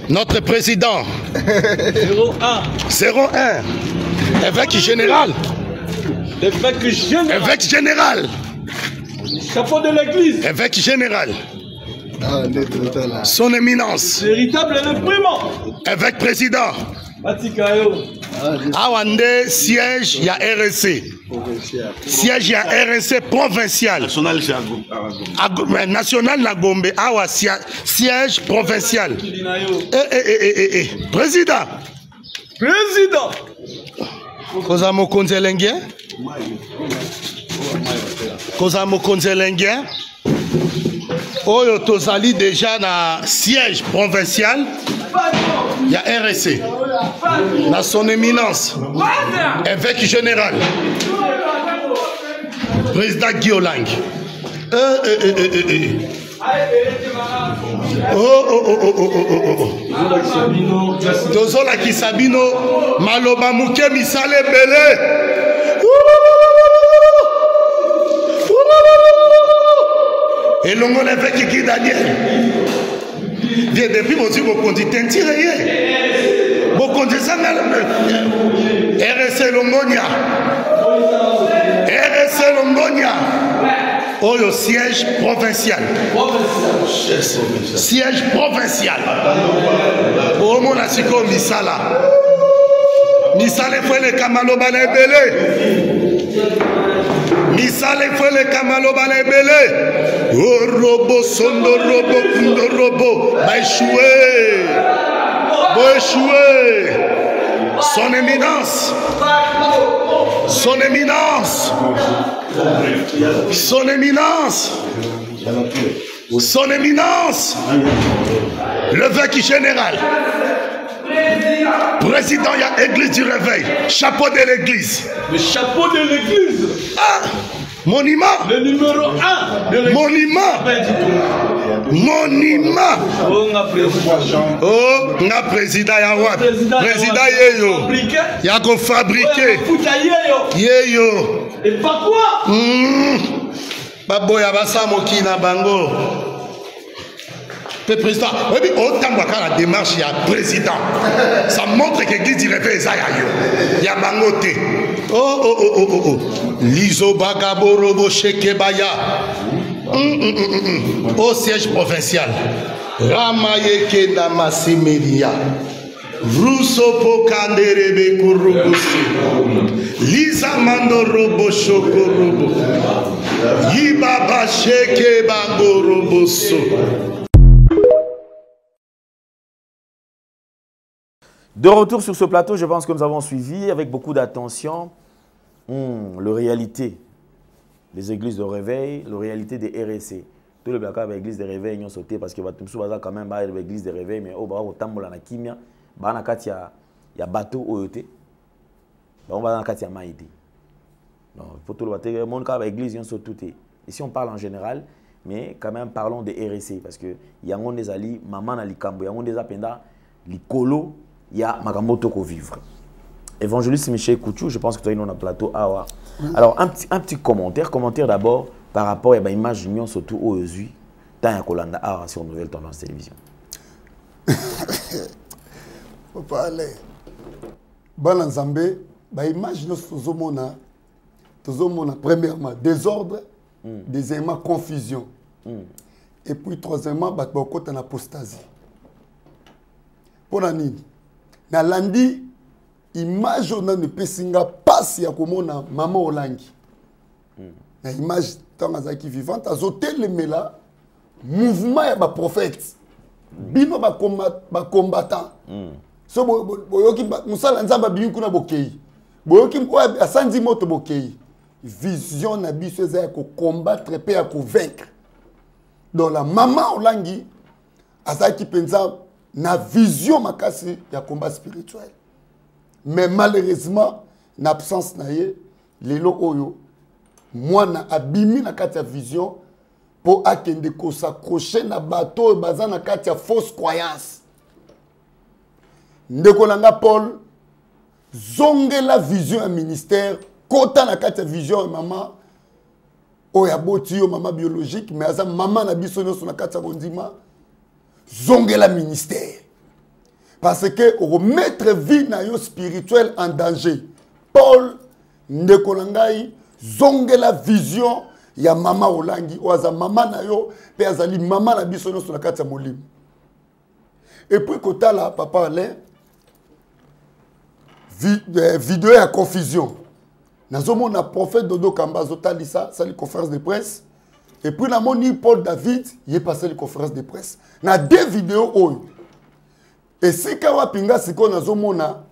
Speaker 7: Notre président 01 évêque général. Évêque général.
Speaker 8: Chapeau de l'église.
Speaker 7: Évêque général. Son éminence.
Speaker 8: Véritable et le primant.
Speaker 7: Évêque président. Awande siège, il y a RSC. Siège, il y a RSC provincial. National na Gombe. Awa siège provincial. Président.
Speaker 8: Président.
Speaker 7: Kozamo Konzelengien. Kozamo Konzelengien. Oyo tozali déjà na siège provincial. Il y a RSC. Dans son éminence. Évêque général. Président Guy Lang. Tozola Kisabino. Maloba Muke Misale Bele. Et l'on a l'évêque qui Daniel. Bien depuis mon Dieu, mon conduit tiré. Mon conduit ça RSC Longonia. RSC Longonia. Oh, le siège provincial. Siège provincial. Oh, mon asiko Misala. Misala fait le Kamalo Balebele. Misale fait le Kamalo Balebele. Oh, robot, sondo, robot, kundo, robot. Va échouer. Va échouer. Son éminence. Son éminence. Son éminence. Son éminence. L'évêque général. Président, il y a église du réveil. Chapeau de l'église.
Speaker 8: Le chapeau de l'église.
Speaker 7: Ah, monument.
Speaker 8: Le numéro 1 de l'église.
Speaker 7: Monument. Monument. Oh, nga président Yawa. Président Yeyo. Yako fabriqué. Yeyo.
Speaker 8: Et pas quoi?
Speaker 7: Baboya basamo kina bango. Le président, oui, autant que la démarche, il y a président. Ça montre que l'église du réveil, il y a bangoté. Oh. Liso Bagaborobo Shekebaya. Au siège provincial. Ramayeke Namasimeria. Rusopo Kanderebe Kurubusi. Lisa Mando Robo Shoko Robo. Yibaba Sheke Bango Robo So.
Speaker 4: De retour sur ce plateau, je pense que nous avons suivi avec beaucoup d'attention la réalité des églises de réveil, la réalité des RSC. Tout le blacard avec l'église de réveil, ils ont sauté parce que quand même l'église de réveil, mais au bas au tambola na kimia, bah na katia ya bateau oyote, bah on va na katia maïti. Non, pour tout le bateau, mon cas avec l'église ils ont sauté. Ici on parle en général, mais quand même parlons des RSC parce que y a un des ali, maman na likambo, y a un des apenda, likolo. Il y a Magamoto ko vivre. Évangéliste Michel Kouchou, je pense que tu as une plateau. Ah, ouais. Alors, un petit commentaire d'abord par rapport à l'image d'union surtout aux yeux dans la Kolanda sur Nouvelle Tendance Télévision.
Speaker 16: Faut pas aller. Balanzambe, l'image de Tozomona, premièrement, désordre, deuxièmement, confusion. Et puis, troisièmement, en apostasie. Pour la nini. Na landi image on ne pesinga passe ya komona maman olangi na image tanga qui vivante azotel mela mouvement ya ba prophète bino ba combattant so boyoki musala nzamba biyu kuna bokei boyoki asandi moto bokei vision na biso za ko combattre pe ya ko vaincre donc la maman olangi azaki penza na vision makasi ya combat spirituel. Mais malheureusement, na absence na ye, lelo oyo, moi na abimi na kati ya vision pour akende ko s'accrocher na bateau baza na kati ya fausse croyance. Ndeko langa Paul, zonge la vision ya ministère, kota na kati ya vision ya maman, oya boti yo maman biologique, mais aza maman na biso nyonso na kati ya bondima, zongela ministère. Parce que remettre vie na yo spirituel en danger. Paul ndekolangai zongela vision ya mama olangi oaza mama na yo pe azali mama na biso no sur la kati ya molimo. Et puis kotala papa Alain vidéo ya confusion. Nazomona prophète Dodo Kamba zotalisa sali conférence de presse. Et puis, na moni Paul David, il est passé à la conférence de presse. Na deux vidéos. Et si kawa pinga siko na zomona,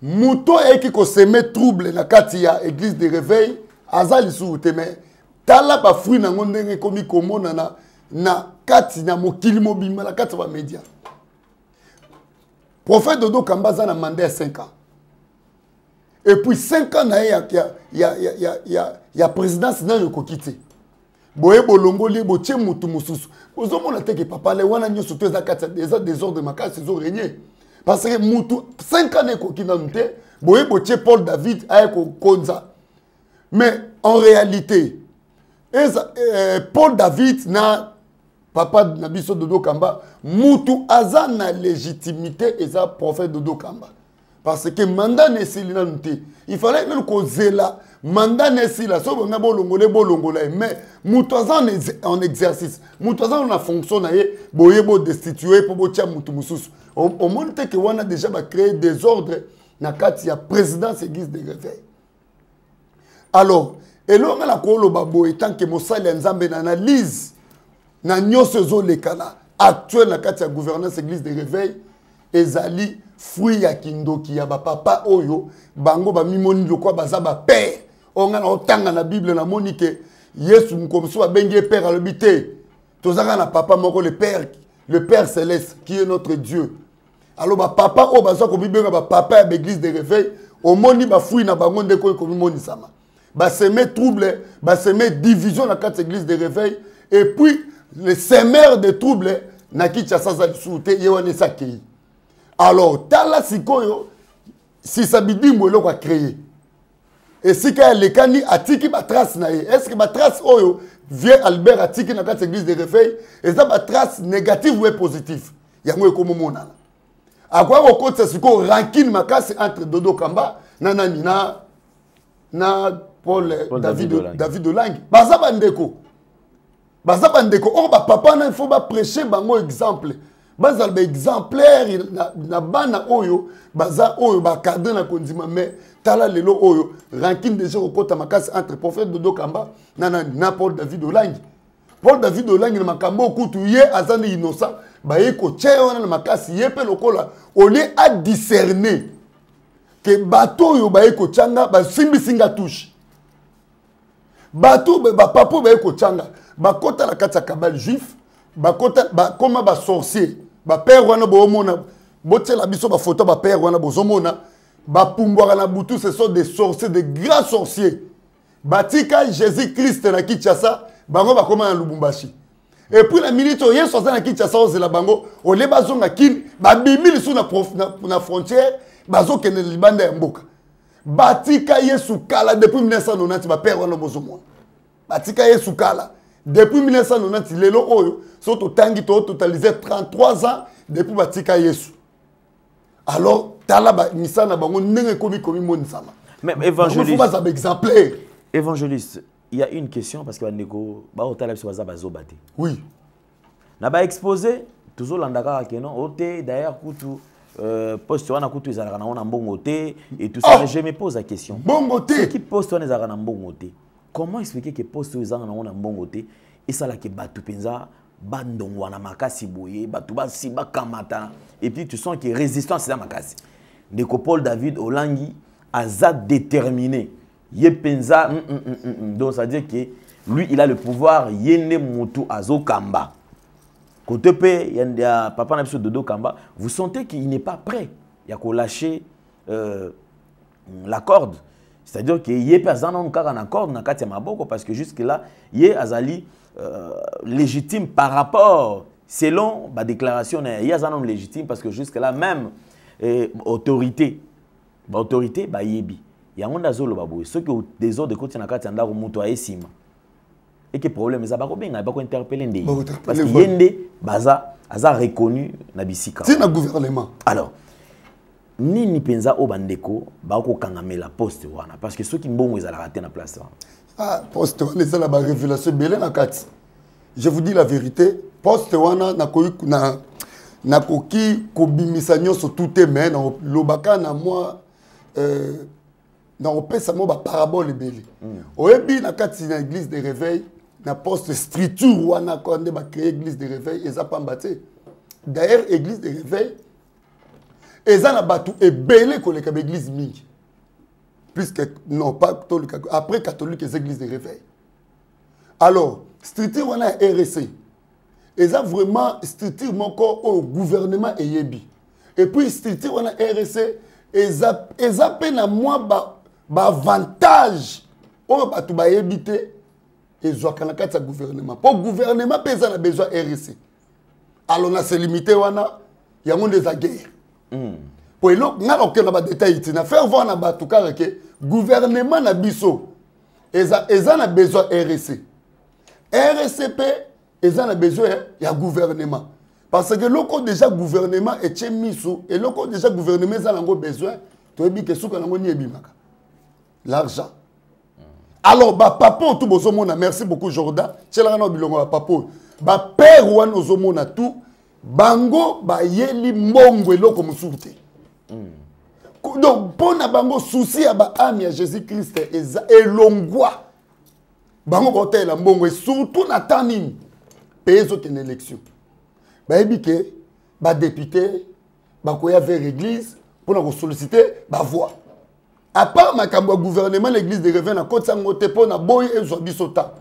Speaker 16: muto eki ko seme trouble na kati ya église de réveil, azali soute mais tala ba fruit na ngondenge komi komona na kati na mokili mobima la kati ba média. Prophète Dodo Kamba za na mandat 5 ans. Et puis 5 ans na ya présidence na yo ko quitter. Boye bolongoli botie mutu mususu ozomona teke papa le wana nyoso to za kati des désordre makasi zo régner parce que mutu 5 ans ko kinante boye botie Paul David ayeko konza mais en réalité Paul David na papa na biso Dodo Kamba mutu aza na légitimité eza prophète Dodo Kamba parce que mandat nesilina nte il fallait que ko zela mandat nesila so bonga bolongola mais mutoza en exercice mutoza na fonction na ye boye bo destituer pour botia mutu mususu au monde que wana déjà ba créer des ordres na kati ya présidence église de réveil alors elonga la ko lo babo tant que mosali nzambe na analyse na nyoso zo lekana actuel na kati ya gouvernance église de réveil ezali fruit ya kindoki ya ba papa oyo bango ba mimoni lokwa baza ba père onga na otanga na Bible na monike Yesu mkomso abengi père à l'habité tozaka na papa moko le père céleste qui est notre Dieu alors ba papa o baza ko bibenga ba papa ya église de réveil omoni ba fruit na bango ndeko ko mimoni sama ba semer trouble ba semer division na quatre église de réveil et puis le semeur de trouble na Kinshasa za soute yewane sakei. Alors tala sikoyo si sabidimbo eloko a créé et si ka lekani atiki ba trace na ye est-ce que ba trace oyo vieux Albert atiki na quatre église de réveil et ça ba trace négative ou positive yango ekomo mona akwa ko kotsa siko rancune makasi entre Dodo Kamba na nani na Paul David Olangi baza bandeko o ba papa na il faut ba prêcher bango exemple bazal ba exemplaire na bana oyo baza oyo ba cadre na kondima mais tala lelo oyo ranking déjà au kota makasi entre prophète Dodo Kamba na Paul David Olangi. Paul David Olangi na makambo kutu ye azani innocent ba yeko tchewana na makasi yepe lokola oli a discerner que bato yo ba yeko tchanga ba simbi singa touche bato ba papo ba yeko tchanga ba kota la kata kabal juif ba kota ba koma ba sorcier ba père wana bo mona botela biso ba photo ba père wana bo zomona ba pumbwa na butu ce sont des sorciers des grands sorciers batika Jésus Christ na Kinshasa bango ba koma na Lubumbashi et puis la minute o yeso za na Kinshasa ozela bango o le bazonga kin ba bimili su na frontière bazo kene libanda ya mboka batika Yesu kala depuis 1990 ba père wana bozomona batika Yesu kala depuis 1990 lelo oyo so totangi to totalisé 33 ans depuis batika Yesu. Alors tala ba misana bango ndenge komi monisama.
Speaker 4: Même évangéliste.
Speaker 16: Il faut pas exemplaire.
Speaker 4: Évangéliste, il y a une question parce que bandeko ba otala biso baza bazobate.
Speaker 16: Oui.
Speaker 4: Na ba exposé toujours landaka kenon oté d'ailleurs kutu poste wana kutu ezalaka na ona mbongo té et tout ça. Je me pose la question.
Speaker 16: Mbongo té.
Speaker 4: Qui poste wana ezalaka na mbongo té? Comment expliquer que poste ezalaka na ona mbongo té et ça la ke batu penza bandongo wana makasi boye batu ba simba kamata et puis tu sens que résistance c'est la makasi. Ndeko Paul David Olangi aza déterminé. Ye penza donc ça veut dire que lui il a le pouvoir yende mutu azo kamba. Côté pe yanda papa na biso Dodo Kamba, vous sentez qu'il n'est pas prêt. Il y a qu'on lâcher la corde. C'est-à-dire que yé personne n'a encore un accord na kati maboko parce que jusque là yé azali légitime par rapport selon ma déclaration yé azali légitime parce que jusque là même autorité ba yebi ya ngonda zolo baboy ce que des autres de côté na kati ndako muto aesima et que problème ça ba ko benga ba ko interpeller ndé parce que yende baza aza reconnu na bisika
Speaker 16: c'est na gouvernement.
Speaker 4: Alors nini penza o bandeko ba ko kangamela poste wana parce que ceux qui mbongo ezala raté na place wana
Speaker 16: ah poste wana ezala ba révélation belé na kati. Je vous dis la vérité, poste wana na koki kobimisa nyonso tout mais na lobaka na moi na opesa mo ba parabole belé. Oyebi na kati na église de réveil na poste structure wana ko nde ba créer église de réveil eza pambaté. D'ailleurs église de réveil eza na batu ebele ko leka église mingi. Plus que non pas catholique après catholique les églises de réveil. Alors structure wana RSC eza vraiment structure moko au gouvernement eyebi. Et puis structure wana RSC eza pe na moi ba avantage o batu ba yebité ezwaka na kati ya gouvernement. Pour gouvernement pe eza na besoin RSC. Alors na se limité wana yango ndeza guerre. Pour elok nga okena ba détail itina faire voir na batu kaka ke gouvernement na biso eza na besoin RSC. RSCP eza na besoin ya gouvernement parce que loko déjà gouvernement et miso et loko déjà gouvernement eza nango besoin to bi ke suka nango ni ebimaka l'argent. Alors ba papo tout bozomona merci beaucoup Jordan tshela na bilongo ba papo ba père wana ozomona tout bango ba yeli mbongo eloko musurte. Donc pona bango souci ya ba âme ya Jésus Christ eza elongwa bango kote la mbongo et surtout na tanini peso une élection ba ebike ba député ba koya vers église pour na solliciter ba voix à part makambo gouvernement l'église de réveil na kotsa ngote pour na boy ezo bisota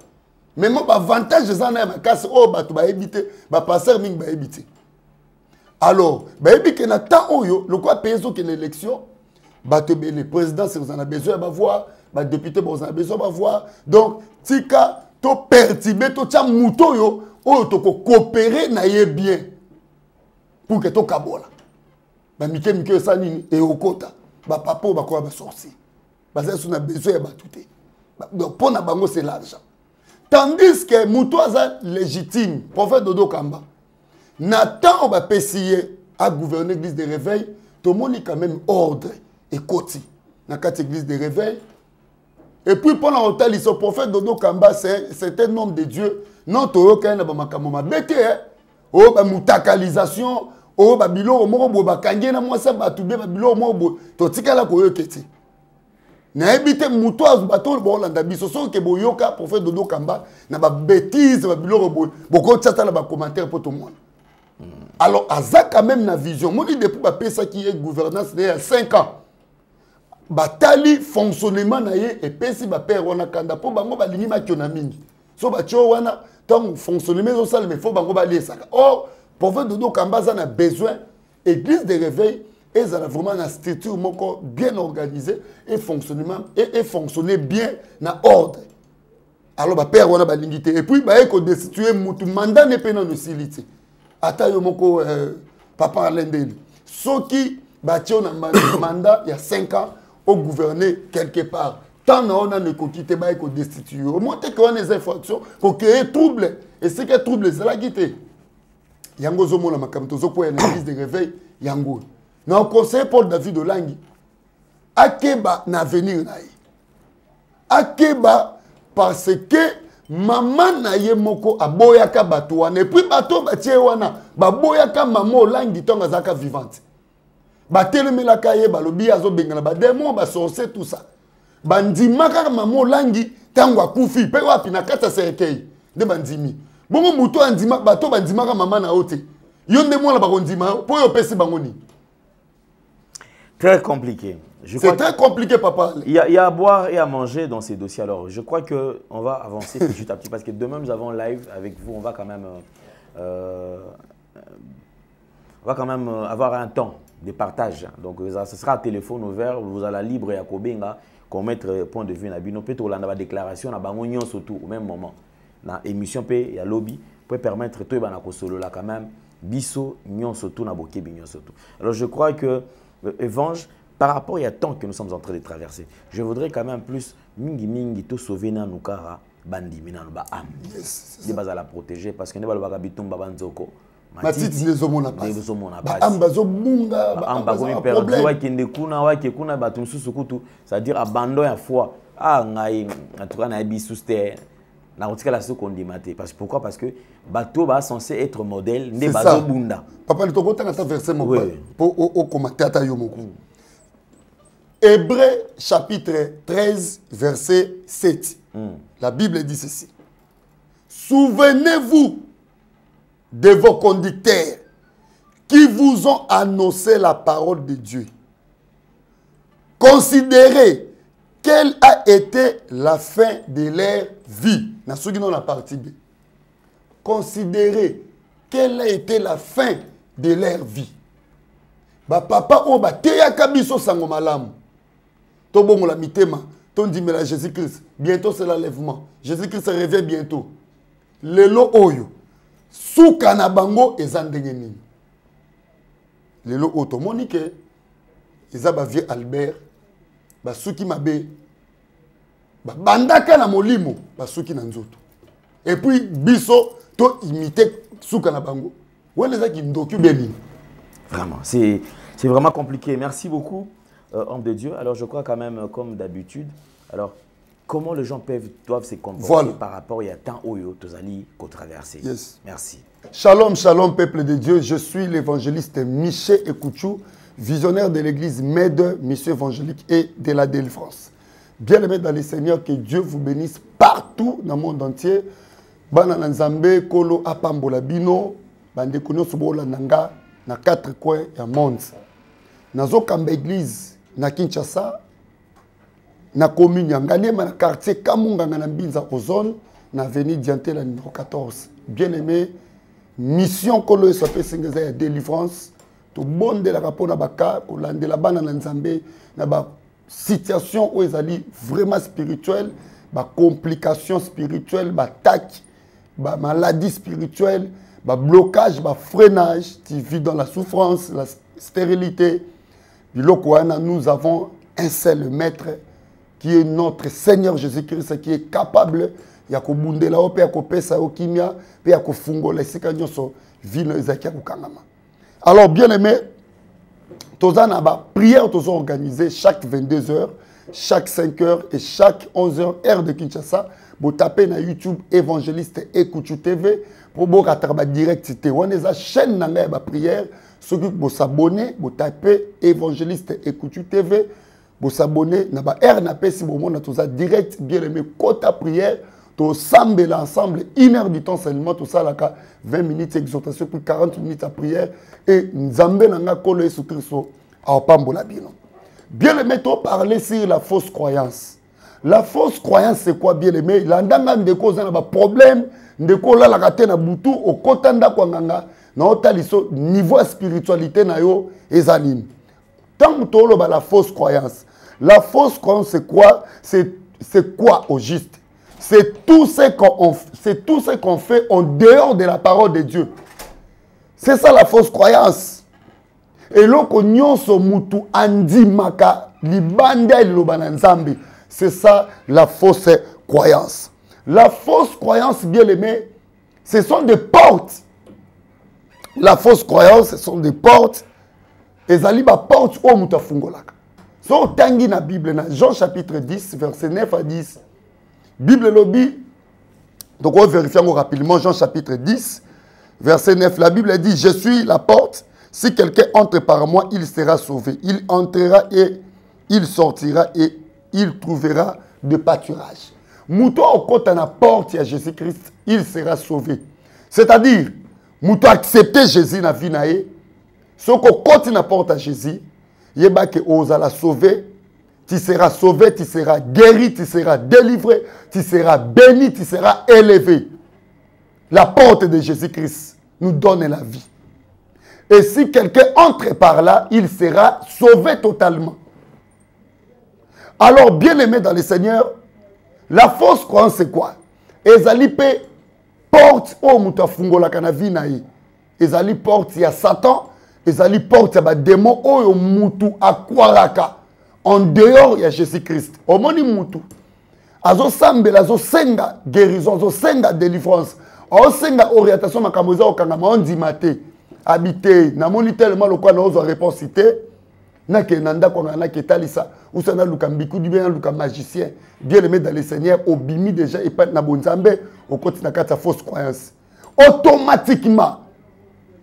Speaker 16: mais mo ba avantage za na makasi o ba to ba ebité ba passer ming ba ebité. Alors ba ebike na temps oyo le quoi peso une élection ba te le président c'est en a besoin ba voix ba député bon a besoin ba voix donc tika to perturber to tia muto yo o to ko coopérer na ye bien pour que to kabola ba mike sa nini e okota ba papo ba ko ba sorcier ba ça on a besoin ba touté donc pour na bango c'est l'argent tandis que muto aza légitime prophète Dodo Kamba Nathan va pessier à gouverner l'église de réveil tout le monde a quand même ordre et côté dans cette église de réveil. Et puis pendant l'hôtel, le prophète Dodo Kamba, c'est un homme de Dieu. Non, tu as un homme de Dieu. oh ba mutakalisation, oh ba biloko moko bo ba kangi na mwasa ba tube ba biloko moko bo to tikala ko yo keti. Na ebite muto azubato bo landa biso so ke bo yoka prophète Dodo Kamba na ba bêtise ba biloko bo ko tata na ba commentaire pour tout le monde. Alors aza quand même na vision, moi depuis ba pesa qui est gouvernance il y a 5 ans. Batali fonctionnement na ye et pesi ba père wana kanda po bango ba lingi makona mingi. So ba cho wana tant fonctionnement zo sale mais faut bango ba liesaka. Or prophète Dodo Kamba a besoin église de réveil et ça a vraiment une structure bien organisée et fonctionnement et fonctionner bien dans ordre. Alors ba père wana ba lingité et puis ba eko destituer mutu mandat ne pena no silité. Ata yo moko papa alendeli. Soki ba tio na mandat il y a 5 ans au gouverner quelque part. Tant on a ne quitter ba eko destituer. Au moins que on les infractions pour créer trouble et c'est que trouble c'est la guité. Yango zomo na makamto zo kwa église de réveil yango. Na conseil Paul David Olangi. Akeba na venir na ye. Akeba parce que maman na ye moko aboyaka bato wana et puis bato batie wana baboyaka maman Olangi tonga zaka vivante. Batelemelaka ye balobi azo bengana ba démon ba sorcier tout ça. Bandimaka maman Olangi tango akufi pe wapi na kata serkei de bandimi. Bongo muto andima bato bandimaka maman na ote. Yonde moi la bakondima po yo pesi bangoni.
Speaker 4: Très compliqué.
Speaker 16: C'est très compliqué, papa.
Speaker 4: Il y a à boire et à manger dans ces dossiers. Alors, je crois qu'on va avancer petit à petit parce que demain, nous avons live avec vous. On va quand même, avoir un temps de partage. Donc, ce sera un téléphone ouvert. Vous allez libre et à Kobenga qu'on mette point de vue. Nous pouvons faire une déclaration surtout au même moment. Dans l'émission, il y a lobby pour permettre tout le solo là quand même. Biso, nyon surtout, na bokebi nyon surtout. Alors, je crois que Evange, par rapport à temps que nous sommes en train de traverser, je voudrais quand même plus mingi to sauver na nukara bandi mina ba am. Des bases à la protéger parce que ne ba ba bitumba banzoko.
Speaker 16: Matiti les homona pas.
Speaker 4: Les homona pas.
Speaker 16: Am bazo bunga ba
Speaker 4: am bazo perdu wa kende kuna wa ke kuna ba tumsusu kutu, c'est-à-dire abandon à foi. Ah ngai en tout cas na bisuste na otika la sokondimate parce que pourquoi parce que bateau ba censé être modèle ne bazo bunda.
Speaker 16: Papa le toko tanga ta verset mon père pour au commentaire ta yo moko. Hébreux chapitre 13 verset 7. La Bible dit ceci. Souvenez-vous de vos conducteurs qui vous ont annoncé la parole de Dieu. Considérez quelle a été la fin de leur vie. La partie B. Considérez quelle a été la fin de leur vie. Ba papa o ba teyaka biso sango malamu. Tobongo la mitema, ton dit mais Jésus-Christ, bientôt c'est l'enlèvement. Jésus-Christ revient bientôt. Lelo oyo suka na bango ezandenge nini. Lelo oto monique ezaba vieux Albert ba suki mabe ba bandaka na molimo ba suki na nzoto. Et puis biso to imiter suka na bango. Wele za ki ndoku beli.
Speaker 4: Vraiment, c'est vraiment compliqué. Merci beaucoup, homme de Dieu. Alors, je crois quand même, comme d'habitude, alors, comment les gens doivent se comporter par rapport à temps où ils ont traversé.
Speaker 16: Yes.
Speaker 4: Merci.
Speaker 16: Shalom, shalom, peuple de Dieu. Je suis l'évangéliste Michel Ekouchou, visionnaire de l'église Mède, mission évangélique et de la délivrance. Bien-aimés dans le Seigneur, que Dieu vous bénisse partout dans le monde entier. Bana Nzambe, Kolo, Apambola Bino, Bande Kuno Subola Nanga, na 4 coins du monde. Nazo kamba église na Kinshasa, na commune Yangalema, na quartier Kamunga na Mbinza Ozone, na avenue Diantela numéro 14. Bien-aimé, mission Kolo SAP Singeza ya délivrance, to bonde la rapport na baka, ko lande la bana na Nzambe, na ba situation où ezali vraiment spirituelle, ba complication spirituelle, ba tac, ba maladie spirituelle, bah blocage, bah freinage, tu vis dans la souffrance, la stérilité. Nous avons un seul maître qui est notre Seigneur Jésus-Christ, qui est capable de alors bien aimé, prière organisée chaque 22 heures chaque 5 heures et chaque 11 heures, heure de Kinshasa. Vous tapez sur YouTube Évangéliste Ekuchu TV pour vous rattraper direct. On a une chaîne de prière. Ceux qui vous s'abonner, vous tapez Évangéliste Ekuchu TV. Vous s'abonner. Vous avez si vous avez direct, bien aimé, quota prière. Tout ensemble, ensemble, 1 heure du temps seulement, tout ça, là, 20 minutes d'exhortation, puis 40 minutes à prière. Et Nzambe n'a pas Jésus Christ à Pambola Bino. Bien aimé, tu parler sur la fausse croyance. La fausse croyance, c'est quoi, bien aimé? L'andanga de cause n'a pas problème, de cause là, la raté na boutou, au kotanda kwa nganga, na otaliso, niveau spiritualité na yo, ezanim. Tant que tu as la fausse croyance. La fausse croyance, c'est quoi? C'est quoi au juste? C'est tout ce qu'on fait en dehors de la parole de Dieu. C'est ça la fausse croyance. Et loko nyonso mutu andi maka libanda ilobana nzambe. C'est ça la fausse croyance. La fausse croyance, bien aimé, ce sont des portes. La fausse croyance, ce sont des portes. Et zaliba porte o muta fungolaka. So tangi na Bible na Jean chapitre 10 verset 9 à 10. Bible lobby, donc on vérifie rapidement Jean chapitre 10, verset 9. La Bible dit, je suis la porte, si quelqu'un entre par moi, il sera sauvé. Il entrera et il sortira et il trouvera de pâturage. Mouton au côté de la porte à Jésus-Christ, il sera sauvé. C'est-à-dire, mouton accepter Jésus dans la vie nae, ce qu'on côté de la porte à Jésus, il y a que osa la sauver. Tu seras sauvé, tu seras guéri, tu seras délivré, tu seras béni, tu seras élevé. La porte de Jésus-Christ nous donne la vie. Et si quelqu'un entre par là, il sera sauvé totalement. Alors, bien aimé dans le Seigneur, la fausse croyance, c'est quoi? Ezali pe porte au mutafungola kanavi nae. Ezali porte, il y a Satan. Ezali porte, il y a démon au mutu akwaraka. En dehors, il y a Jésus-Christ. Au moni mutu. Azo sambe, azo senga guérison, azo senga délivrance. Azo senga orientation, makamoza okangama, on dit maté. Habité. Namoni tellement le quoi n'a pas réponse cité. Nake nanda kwa nake talisa. Ou ça n'a luka mbiku du bien, luka magicien. Bien aimé dans le Seigneur, au bimi déjà, et pas na bonzambe, au côté na kata fausse croyance. Automatiquement,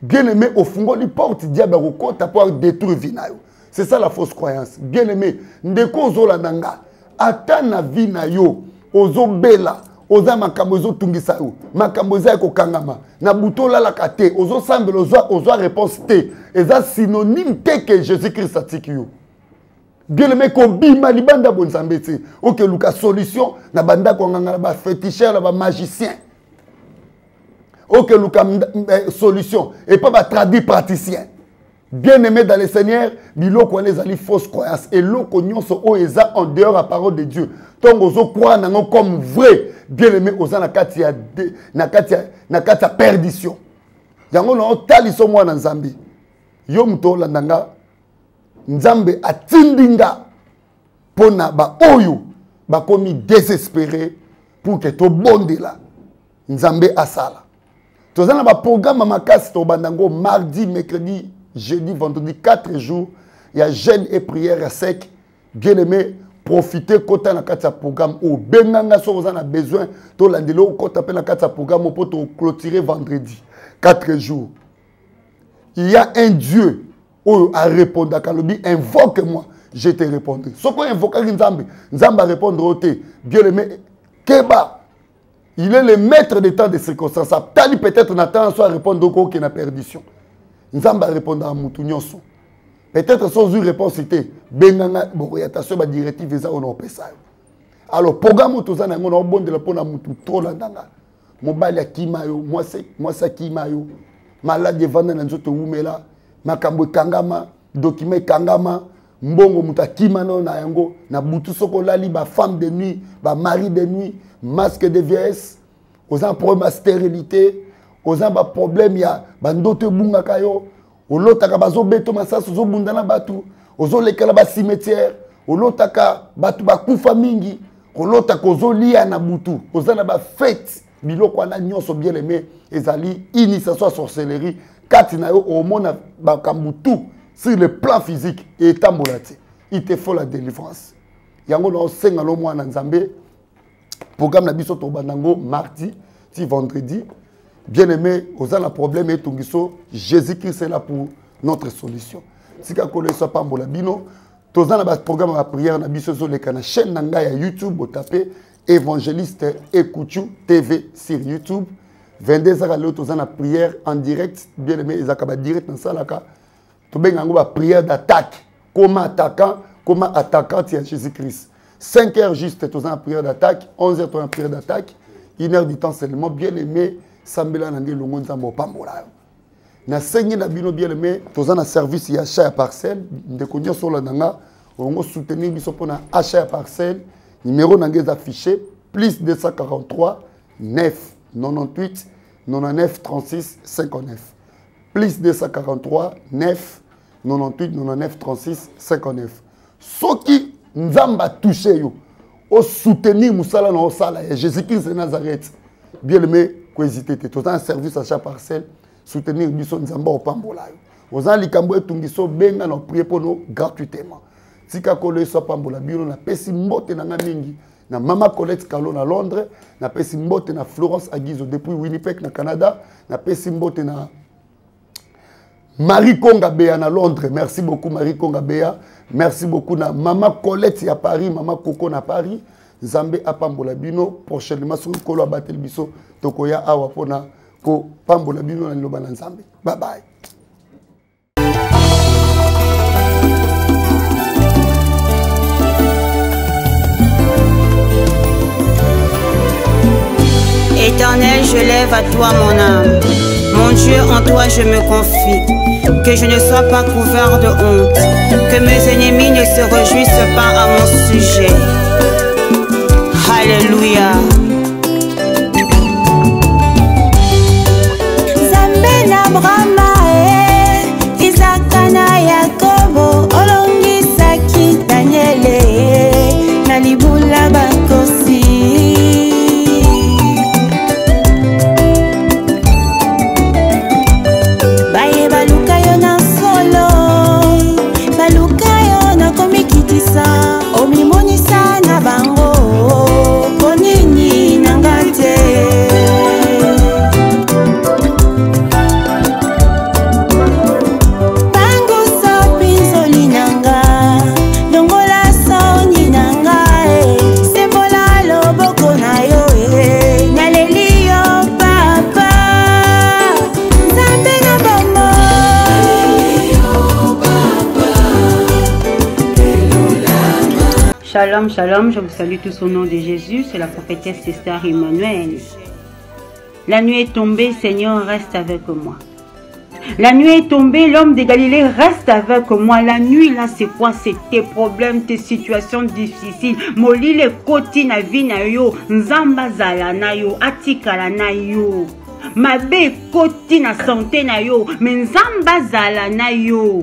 Speaker 16: bien aimé, au fungo du porte, diable au côté pour détruire vinayo. C'est ça la fausse croyance. Bien aimé, ndeko zola nanga, atana vina yo, ozo bela, oza makambo ozo tungisa yo, makambo za ko kangama, na butola la kate, ozo semble ozo réponse te, eza synonyme te que Jésus-Christ atiki yo. Bien aimé, ko bima libanda bonzambe te, ok luka solution, na banda ko nganga ba féticheur, ba magicien. Ok luka solution, et pas ba traduit praticien. Bien-aimé dans le Seigneur, bilo ko les ali fausse croyance et loko nyonso o eza en dehors la parole de Dieu. Donc ozo croire nango comme vrai, bien-aimé oza na kati ya perdition. Yango no taliso mwana Nzambe. Yo muto la nanga Nzambe atindinga pona ba oyo ba komi désespéré pour que to bonde là. Nzambe asala. Tozana ba programme makasi to bandango mardi, mercredi, jeudi, vendredi, 4 jours, il y a jeûne et prière à sec. Bien aimé, profitez quand on a un programme où Benanga so vous en a besoin, to landelo quand on a un programme pour clôturer vendredi, 4 jours. Il y a un Dieu où à répondre à Kalobi, invoque-moi, je te répondrai. Ce qu'on invoque Nzambe, Nzambe va répondre au thé. Bien aimé, Keba, il est le maître des temps de circonstances. Tali peut-être Nathan soit répondre au qui n'a perdition. Nzamba répondre à mutu nyonso. Peut-être sans une réponse c'était benganga orientation ba directive eza on opesa. Alors programme toza na ngona obonde la pona mutu to la ndanga. Mobali akimayo, moi ça kimayo. Malade vanda na nzoto umela, makambo kangama, document kangama, mbongo mutakima no na yango, na butu soko lali ba femme de nuit, ba mari de nuit, masque de vieillesse, aux problèmes de stérilité. Oza ba problème ya bandote bunga kayo olotaka bazo beto masasa zo bundana batu ozo lekala ba cimetière olotaka batu bakufa mingi olotaka ozo lia na butu oza na ba fête biloko ana nyonso bien aimé ezali initiation à sorcellerie kati na yo omona ba kambutu sur le plan physique et tambolati il te faut la délivrance yango na osenga lo mwana nzambe programme na biso to bandango mardi ti vendredi bien aimé oza na problème et tungiso Jésus-Christ est là pour notre solution sika ko le so pambola bino toza na ba programme de prière na biso zo le kana chaîne nanga ya YouTube o taper évangéliste Ekoutou TV sur YouTube 22h à l'autre toza na prière en direct bien aimé ezakaba direct na salaka to benga ngo ba prière d'attaque comment attaquant à Jésus-Christ 5h juste toza na prière d'attaque 11h toza na prière d'attaque 1h du temps seulement bien aimé sambela na nge longo nzambo pambola na sengi na bino bien aimé toza na service ya achat ya parcelle ndeko nyonso la nanga ongo soutenir biso pona achat ya parcelle numéro na nge est affiché plus 243 9 98 99 36 59 plus 243 9 98 99 36 59 soki nzamba touché yo au soutenir musala na osala ya Jésus-Christ de Nazareth bien aimé ko hésiter te toza un service achat parcelle soutenir biso nzamba opambola yo oza likambo etungiso benga na prier pour nous gratuitement tika ko le so pambola bino na pesi mbote na nga mingi na mama Colette Kalo na Londres na pesi mbote na Florence Aguizo depuis Winnipeg na Canada na pesi mbote na Marie Konga Bea na Londres merci beaucoup Marie Konga Bea merci beaucoup na mama Colette ya Paris mama Coco na Paris Nzambe apambola bino prochainement sur kolo abatel biso tokoya awa pona ko pambola bino na loba na Nzambe bye bye.
Speaker 17: Éternel, je lève à toi mon âme. Mon Dieu, en toi je me confie. Que je ne sois pas couvert de honte. Que mes ennemis ne se réjouissent pas à mon sujet. Alléluia.
Speaker 18: Zambe na Brahma Isaka na Yakobo olongisaki Daniele na libula bakosi. Omimonisa na bango ponini nangate bango so pinzoli nanga longola soni nanga sembola loboko na yo naleli yo papa Nzambe na bango
Speaker 19: Shalom, shalom, je vous salue tous au nom de Jésus, c'est la prophétesse Esther Emmanuel. La nuit est tombée, Seigneur, reste avec moi. La nuit est tombée, l'homme de Galilée reste avec moi. La nuit, là, c'est quoi? C'est tes problèmes, tes situations difficiles. Moli le koti na vi na yo, nzamba zala na yo, atikala na yo. Mabe koti na santé na yo, mais nzamba zala na yo.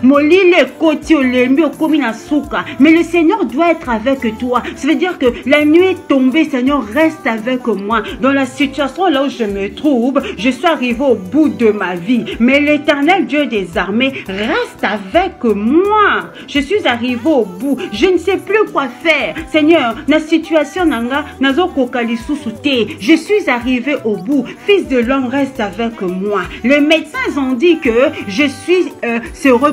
Speaker 19: Molile koti olembi okomi na souka. Mais le Seigneur doit être avec toi. Ça veut dire que la nuit est tombée, Seigneur, reste avec moi. Dans la situation là où je me trouve, je suis arrivé au bout de ma vie. Mais l'Éternel Dieu des armées reste avec moi. Je suis arrivé au bout. Je ne sais plus quoi faire. Seigneur, la situation nanga nazo kokali susute. Je suis arrivé au bout. Fils de l'homme, reste avec moi. Les médecins ont dit que je suis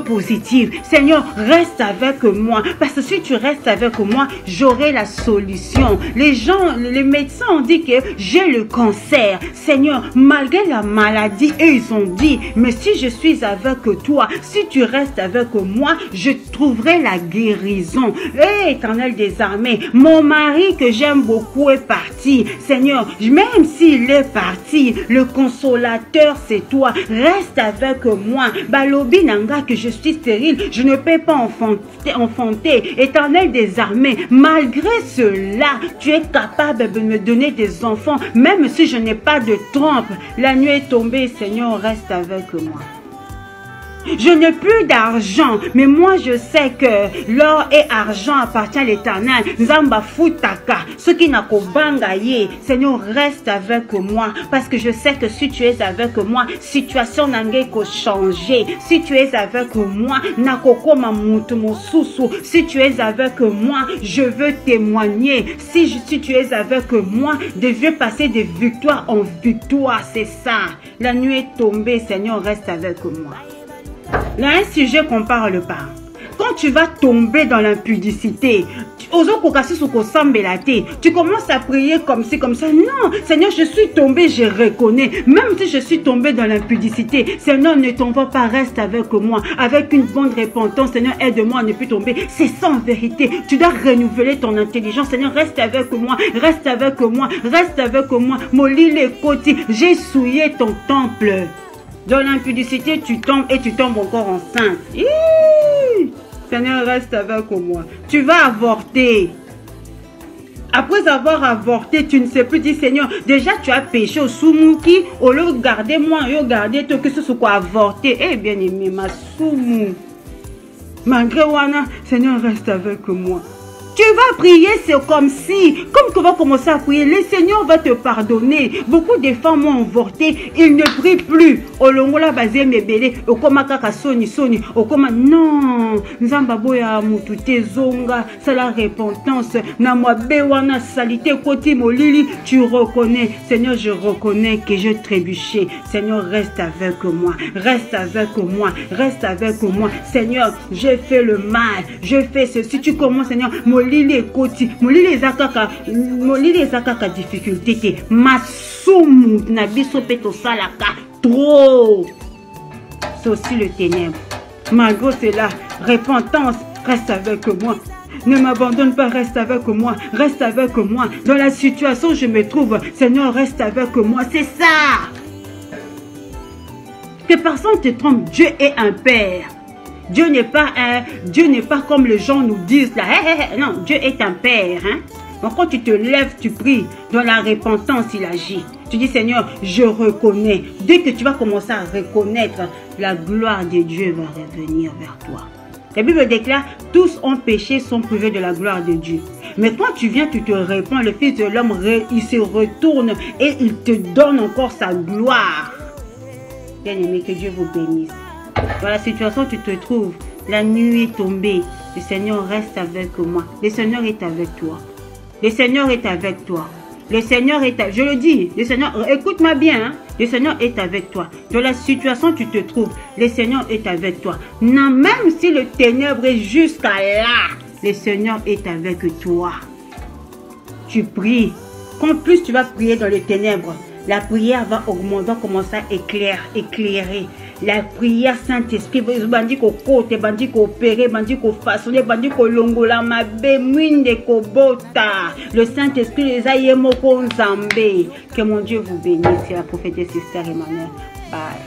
Speaker 19: positive. Seigneur, reste avec moi. Parce que si tu restes avec moi, j'aurai la solution. Les médecins ont dit que j'ai le cancer. Seigneur, malgré la maladie, eux, ils ont dit, mais si je suis avec toi, si tu restes avec moi, je trouverai la guérison. Hé, Éternel des armées, mon mari que j'aime beaucoup est parti. Seigneur, même s'il est parti, le consolateur, c'est toi. Reste avec moi. Balobi nanga que je suis stérile, je ne peux pas enfanter. Éternel des armées, malgré cela, tu es capable de me donner des enfants, même si je n'ai pas de trompe. La nuit est tombée, Seigneur, reste avec moi. Je n'ai plus d'argent, mais moi je sais que l'or et argent appartient à l'Éternel. Nzamba futaka, ce qui n'a qu'au bangaye. Seigneur, reste avec moi, parce que je sais que si tu es avec moi, situation n'a qu'à changer. Si tu es avec moi, nakokoma mutu mosusu. Si tu es avec moi, je veux témoigner. Si tu es avec moi, je vais passer de victoire en victoire. C'est ça. La nuit est tombée, Seigneur, reste avec moi. Il y a un sujet qu'on parle pas. Quand tu vas tomber dans l'impudicité, tu commences à prier comme ci, comme ça. Non, Seigneur, je suis tombé, je reconnais. Même si je suis tombé dans l'impudicité, Seigneur, ne tombe pas, reste avec moi. Avec une bonne repentance, Seigneur, aide-moi à ne plus tomber. C'est ça en vérité. Tu dois renouveler ton intelligence. Seigneur, reste avec moi, reste avec moi, reste avec moi. Molli les côtés, j'ai souillé ton temple. Dans l'impudicité, tu tombes et tu tombes encore enceinte. Seigneur, reste avec moi. Tu vas avorter. Après avoir avorté, tu ne sais plus dire, Seigneur, déjà tu as péché au soumouki, au lieu de garder moi, au lieu de garder toi, que ce soit quoi avorté. Eh bien aimé, ma soumou. Malgré Wana, Seigneur, reste avec moi. Tu vas prier, c'est comme si, comme tu vas commencer à prier, le Seigneur va te pardonner. Beaucoup de femmes ont avorté, ils ne prient plus. Olongola bazé mebele, okoma kaka soni soni, okoma non, nzamba boya mutute zonga, c'est la repentance. Na moi bewana salité koti molili, tu reconnais, Seigneur, je reconnais que je trébuché. Seigneur, reste avec moi, reste avec moi, reste avec moi. Seigneur, j'ai fait le mal, je fais ceci. Tu commences, Seigneur, molili koti, molili zakaka difficulté, masumu na biso peto salaka trop. C'est aussi le ténèbre. Malgré cela, repentance, reste avec moi. Ne m'abandonne pas, reste avec moi, reste avec moi. Dans la situation où je me trouve, Seigneur, reste avec moi. C'est ça. Que personne te trompe, Dieu est un Père. Dieu n'est pas comme les gens nous disent là. Non, Dieu est un Père. Hein? Donc quand tu te lèves, tu pries, dans la repentance, il agit. Tu dis, Seigneur, je reconnais. Dès que tu vas commencer à reconnaître, la gloire de Dieu va revenir vers toi. La Bible déclare, tous ont péché, sont privés de la gloire de Dieu. Mais quand tu viens, tu te répands, le Fils de l'homme, il se retourne et il te donne encore sa gloire. Bien aimé, que Dieu vous bénisse. Dans la situation où tu te trouves, la nuit est tombée. Le Seigneur reste avec moi. Le Seigneur est avec toi. Le Seigneur est avec toi. Le Seigneur est avec... Je le dis, le Seigneur, écoute-moi bien. Hein? Le Seigneur est avec toi. Dans la situation où tu te trouves, le Seigneur est avec toi. Non, même si le ténèbre est jusqu'à là, le Seigneur est avec toi. Tu pries. Quand plus tu vas prier dans les ténèbres, la prière va augmenter, va commencer à éclairer. La prière Saint-Esprit, bandi ko kote, bandi ko opérer, bandi ko façonner, bandi ko longola mabe, mwinde ko bota. Le Saint-Esprit les a yemoko nzambe. Que mon Dieu vous bénisse. C'est la prophétesse Sister Emmanuel. Bye.